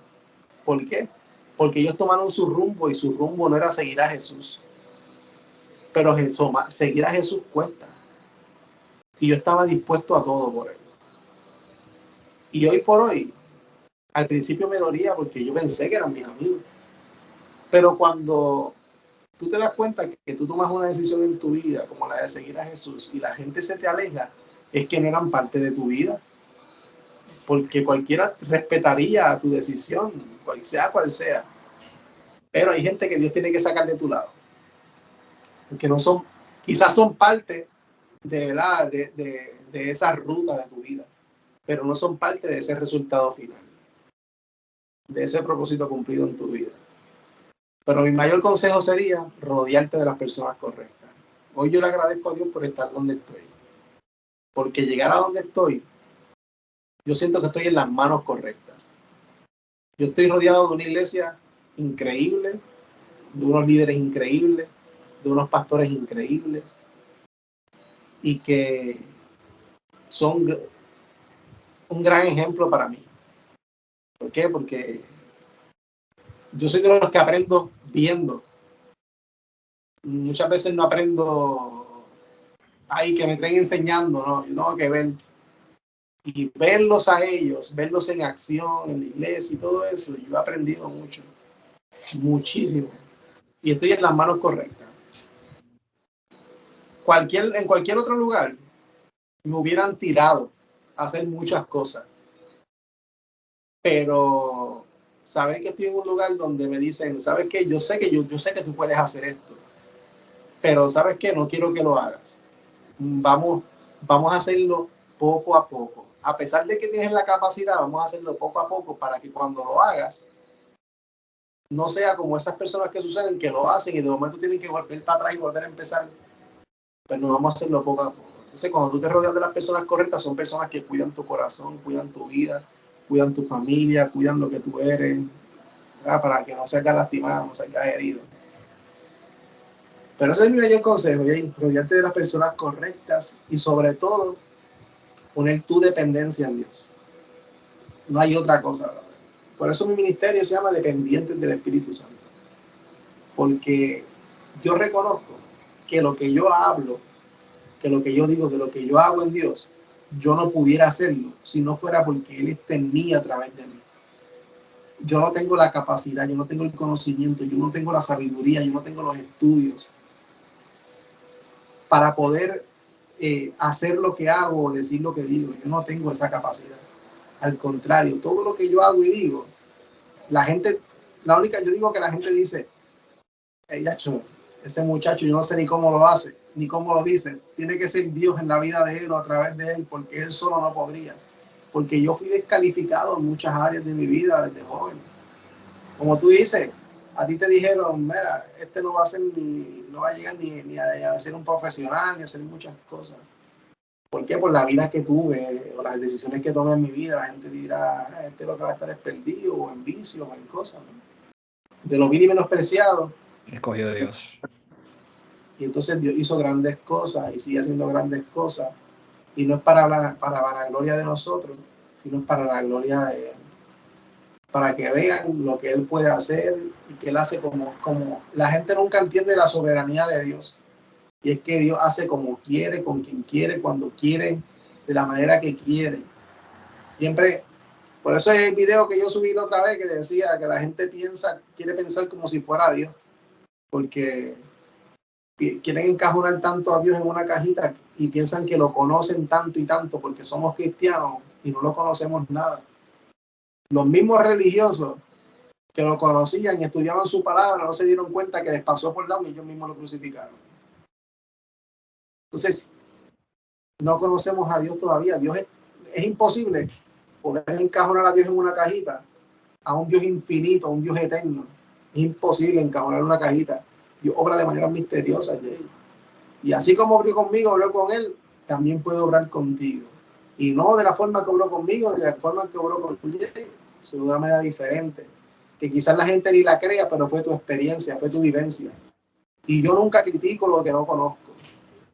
¿Por qué? Porque ellos tomaron su rumbo y su rumbo no era seguir a Jesús. Pero seguir a Jesús cuesta. Y yo estaba dispuesto a todo por él. Y hoy por hoy, al principio me dolía porque yo pensé que eran mis amigos. Pero cuando tú te das cuenta que tú tomas una decisión en tu vida, como la de seguir a Jesús, y la gente se te aleja, es que no eran parte de tu vida. Porque cualquiera respetaría tu decisión, cual sea. Pero hay gente que Dios tiene que sacar de tu lado. Porque no son, quizás son parte de verdad de esa ruta de tu vida, pero no son parte de ese resultado final, de ese propósito cumplido en tu vida. Pero mi mayor consejo sería rodearte de las personas correctas. Hoy yo le agradezco a Dios por estar donde estoy, porque llegar a donde estoy, yo siento que estoy en las manos correctas. Yo estoy rodeado de una iglesia increíble, de unos líderes increíbles, de unos pastores increíbles, y que son un gran ejemplo para mí. ¿Por qué? Porque yo soy de los que aprendo viendo. Muchas veces no aprendo ahí que me traen enseñando, no, yo tengo que ver y verlos a ellos, verlos en acción en la iglesia y todo eso. Yo he aprendido mucho, muchísimo, y estoy en las manos correctas. En cualquier otro lugar me hubieran tirado a hacer muchas cosas, pero sabes que estoy en un lugar donde me dicen, sabes que yo sé que tú puedes hacer esto, pero sabes que no quiero que lo hagas. Vamos a hacerlo poco a poco. A pesar de que tienes la capacidad, vamos a hacerlo poco a poco para que cuando lo hagas no sea como esas personas que suceden, que lo hacen y de momento tienen que volver para atrás y volver a empezar. Pues no, vamos a hacerlo poco a poco. Entonces, cuando tú te rodeas de las personas correctas, son personas que cuidan tu corazón, cuidan tu vida, cuidan tu familia, cuidan lo que tú eres, ¿verdad? Para que no salgas lastimado, no salgas herido. Pero ese es mi mayor consejo, Jay, rodearte de las personas correctas y sobre todo poner tu dependencia en Dios. No hay otra cosa, ¿verdad? Por eso mi ministerio se llama Dependientes del Espíritu Santo. Porque yo reconozco que lo que yo hablo, que lo que yo digo, que lo que yo hago en Dios, yo no pudiera hacerlo si no fuera porque Él está en mí a través de mí. Yo no tengo la capacidad, yo no tengo el conocimiento, yo no tengo la sabiduría, yo no tengo los estudios para poder hacer lo que hago o decir lo que digo. Yo no tengo esa capacidad. Al contrario, todo lo que yo hago y digo, yo digo que la gente dice, hey, ese muchacho yo no sé ni cómo lo hace, ni cómo lo dice. Tiene que ser Dios en la vida de él o a través de él, porque él solo no podría. Porque yo fui descalificado en muchas áreas de mi vida desde joven. Como tú dices, a ti te dijeron, mira, este no va a ser no va a llegar ni a ser un profesional, ni a hacer muchas cosas. ¿Por qué? Por la vida que tuve, o las decisiones que tomé en mi vida, la gente dirá, este lo que va a estar es perdido, o en vicio, o en cosas, ¿no? De lo vil y menospreciado. Escogió de Dios. Y entonces Dios hizo grandes cosas y sigue haciendo grandes cosas. Y no es para la gloria de nosotros, sino para la gloria de Él. Para que vean lo que Él puede hacer y que Él hace como la gente nunca entiende la soberanía de Dios. Y es que Dios hace como quiere, con quien quiere, cuando quiere, de la manera que quiere. Siempre, por eso es el video que yo subí la otra vez que decía que la gente quiere pensar como si fuera Dios. Porque quieren encajonar tanto a Dios en una cajita y piensan que lo conocen tanto y tanto porque somos cristianos y no lo conocemos nada. Los mismos religiosos que lo conocían y estudiaban su palabra no se dieron cuenta que les pasó por lado y ellos mismos lo crucificaron. Entonces, no conocemos a Dios todavía. Dios es imposible poder encajonar a Dios en una cajita, a un Dios infinito, a un Dios eterno. Es imposible encajonar en una cajita. Dios obra de manera misteriosa. Y así como obró conmigo, obró con Él, también puede obrar contigo. Y no de la forma que obró conmigo, de la forma que obró con Jay, sino de una manera diferente. Que quizás la gente ni la crea, pero fue tu experiencia, fue tu vivencia. Y yo nunca critico lo que no conozco.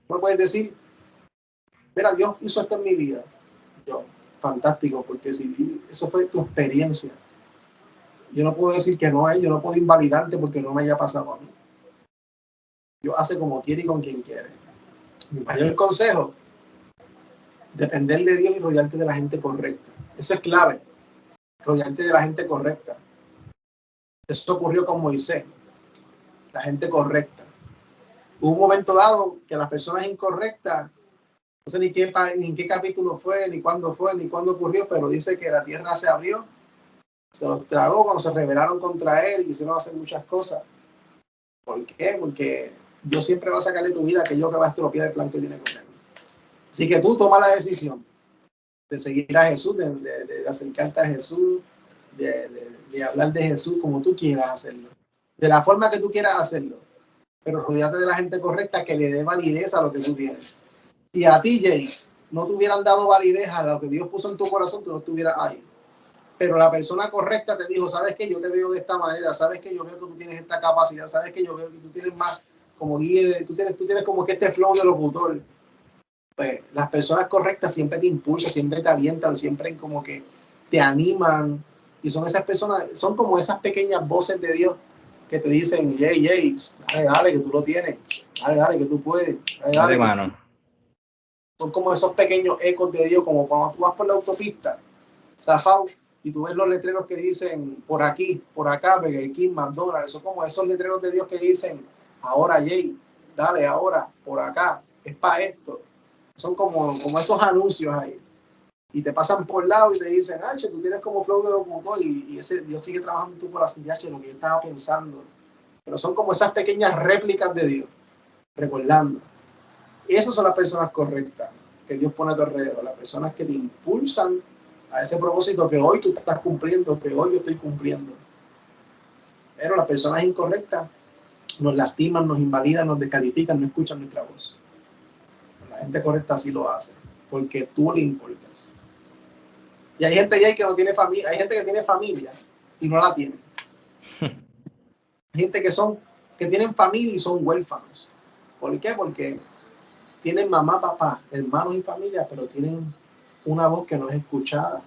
No puedes decir, mira, Dios hizo esto en mi vida. Yo, fantástico, porque si eso fue tu experiencia. Yo no puedo decir que no hay, yo no puedo invalidarte porque no me haya pasado a mí. Dios hace como quiere y con quien quiere. Mi mayor consejo, depender de Dios y rodearte de la gente correcta. Eso es clave, rodearte de la gente correcta. Eso ocurrió con Moisés, la gente correcta. Hubo un momento dado que las personas incorrectas, no sé ni en qué capítulo fue, ni cuándo ocurrió, pero dice que la tierra se abrió, se los tragó cuando se rebelaron contra él y quisieron hacer muchas cosas. ¿Por qué? Porque Dios siempre va a sacarle tu vida a aquello que va a estropear el plan que tiene con él. Así que tú toma la decisión de seguir a Jesús, de acercarte a Jesús, de hablar de Jesús como tú quieras hacerlo, de la forma que tú quieras hacerlo, pero rodeate de la gente correcta que le dé validez a lo que tú tienes. Si a ti, Jay, no te hubieran dado validez a lo que Dios puso en tu corazón, tú no estuvieras ahí. Pero la persona correcta te dijo, sabes que yo te veo de esta manera, sabes que yo veo que tú tienes esta capacidad, sabes que yo veo que tú tienes más como guía, tú tienes como que este flow de locutor. Pues las personas correctas siempre te impulsan, siempre te alientan, siempre como que te animan. Y son esas personas, son como esas pequeñas voces de Dios que te dicen, Jay, dale, que tú lo tienes, dale, que tú puedes, dale, mano. Son como esos pequeños ecos de Dios, como cuando tú vas por la autopista, zafao, y tú ves los letreros que dicen por aquí, por acá, Burger King, McDonald's, son como esos letreros de Dios que dicen, ahora Jay, dale, ahora, por acá, es para esto. Son como esos anuncios ahí. Y te pasan por el lado y te dicen, H, tú tienes como flow de locutor y ese Dios sigue trabajando en tu corazón, H, lo que yo estaba pensando. Pero son como esas pequeñas réplicas de Dios, recordando. Y esas son las personas correctas que Dios pone a tu alrededor, las personas que te impulsan a ese propósito que hoy tú estás cumpliendo, que hoy yo estoy cumpliendo. Pero las personas incorrectas nos lastiman, nos invalidan, nos descalifican, no escuchan nuestra voz. La gente correcta sí lo hace, porque tú le importas. Y hay gente ya que no tiene familia, hay gente que tiene familia y no la tiene. Hay gente que tienen familia y son huérfanos. ¿Por qué? Porque tienen mamá, papá, hermanos y familia, pero tienen una voz que no es escuchada.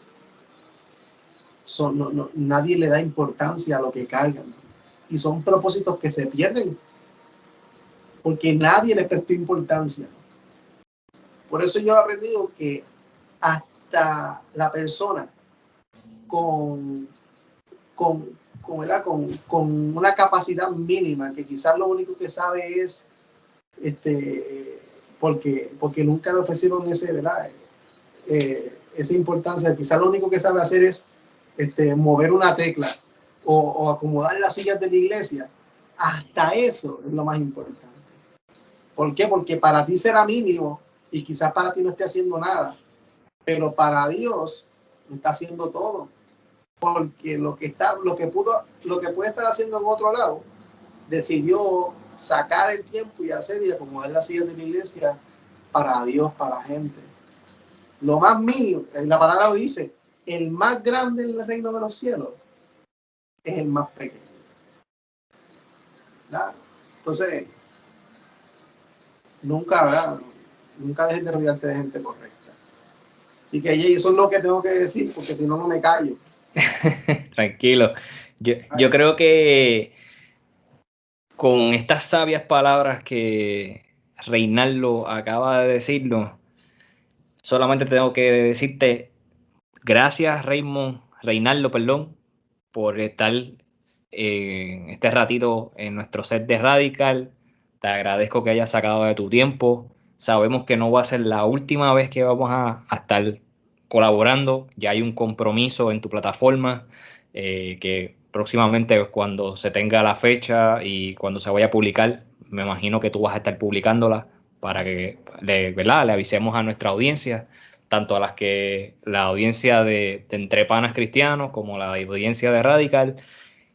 Nadie le da importancia a lo que cargan. Y son propósitos que se pierden porque nadie les prestó importancia. Por eso yo he aprendido que hasta la persona con una capacidad mínima, que quizás lo único que sabe es porque nunca le ofrecieron esa importancia, quizás lo único que sabe hacer es mover una tecla o acomodar las sillas de la iglesia. Hasta eso es lo más importante. ¿Por qué? Porque para ti será mínimo y quizás para ti no esté haciendo nada, pero para Dios está haciendo todo. porque lo que puede estar haciendo en otro lado, decidió sacar el tiempo y hacer y acomodar las sillas de la iglesia para Dios, para la gente. Lo más mío, la palabra lo dice, el más grande en el reino de los cielos es el más pequeño. ¿Verdad? Entonces, nunca dejes de rodearte de gente correcta. Así que eso es lo que tengo que decir, porque si no, no me callo. Tranquilo. Yo creo que con estas sabias palabras que Reinaldo acaba de decirnos, solamente tengo que decirte gracias, Reinaldo, perdón, por estar este ratito en nuestro set de Radical. Te agradezco que hayas sacado de tu tiempo. Sabemos que no va a ser la última vez que vamos a estar colaborando. Ya hay un compromiso en tu plataforma que próximamente cuando se tenga la fecha y cuando se vaya a publicar, me imagino que tú vas a estar publicándola para que ¿verdad? Le avisemos a nuestra audiencia, tanto a la audiencia de Entre Panas Cristianos como la audiencia de Radical.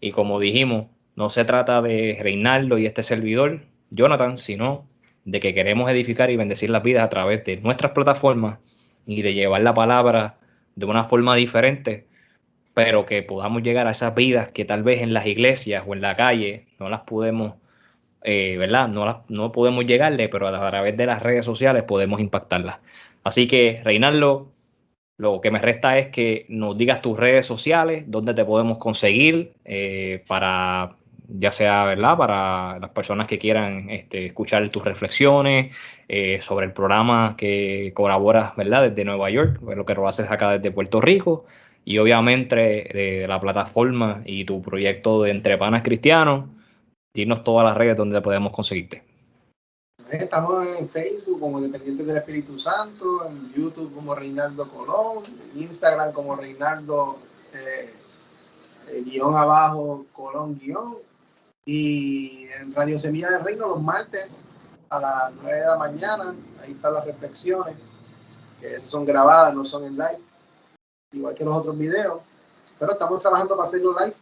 Y como dijimos, no se trata de Reinaldo y este servidor, Jonathan, sino de que queremos edificar y bendecir las vidas a través de nuestras plataformas y de llevar la palabra de una forma diferente, pero que podamos llegar a esas vidas que tal vez en las iglesias o en la calle no las podemos, ¿verdad? No podemos llegarle, pero a través de las redes sociales podemos impactarlas. Así que, Reinaldo, lo que me resta es que nos digas tus redes sociales, dónde te podemos conseguir, para, ya sea, ¿verdad? Para las personas que quieran escuchar tus reflexiones sobre el programa que colaboras, ¿verdad? Desde Nueva York, lo que lo haces acá desde Puerto Rico, y obviamente de la plataforma y tu proyecto de Entre Panas Cristianos, dinos todas las redes donde podemos conseguirte. Estamos en Facebook como Dependientes del Espíritu Santo, en YouTube como Reinaldo Colón, en Instagram como Reinaldo guión abajo Colón guión, y en Radio Semilla del Reino los martes a las 9 de la mañana. Ahí están las reflexiones que son grabadas, no son en live, igual que los otros videos, pero estamos trabajando para hacerlo live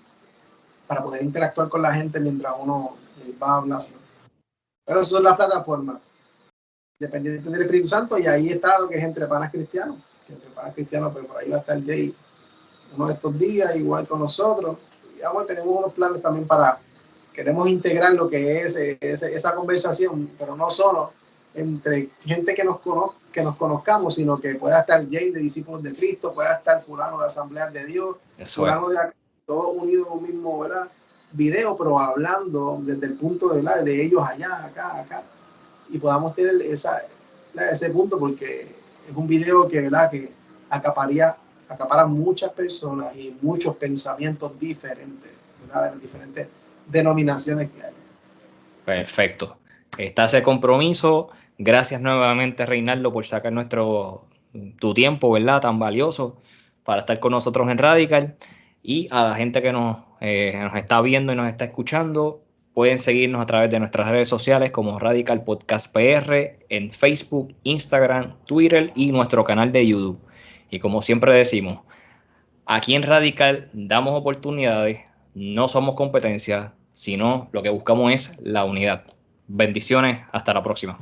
para poder interactuar con la gente mientras uno va hablando. Pero eso es la plataforma Dependiente del Espíritu Santo, y ahí está lo que es Entre Panas Cristianos. Entre Panas Cristianos, pero por ahí va a estar Jay uno de estos días, igual con nosotros. Y bueno, tenemos unos planes también queremos integrar lo que es esa conversación, pero no solo entre gente que nos conozcamos, sino que pueda estar Jay de Discípulos de Cristo, pueda estar fulano de Asamblea de Dios, fulano de todos unidos en un mismo, ¿verdad? Video, pero hablando desde el punto de ellos allá, acá, y podamos tener ese punto, porque es un video que, ¿verdad? Que acapara muchas personas y muchos pensamientos diferentes, ¿verdad? De las diferentes denominaciones que hay. Perfecto. Está ese compromiso. Gracias nuevamente, Reinaldo, por sacar tu tiempo, ¿verdad? Tan valioso para estar con nosotros en Radical. Y a la gente que nos está viendo y nos está escuchando, pueden seguirnos a través de nuestras redes sociales como Radical Podcast PR en Facebook, Instagram, Twitter y nuestro canal de YouTube. Y como siempre decimos, aquí en Radical damos oportunidades, no somos competencia, sino lo que buscamos es la unidad. Bendiciones, hasta la próxima.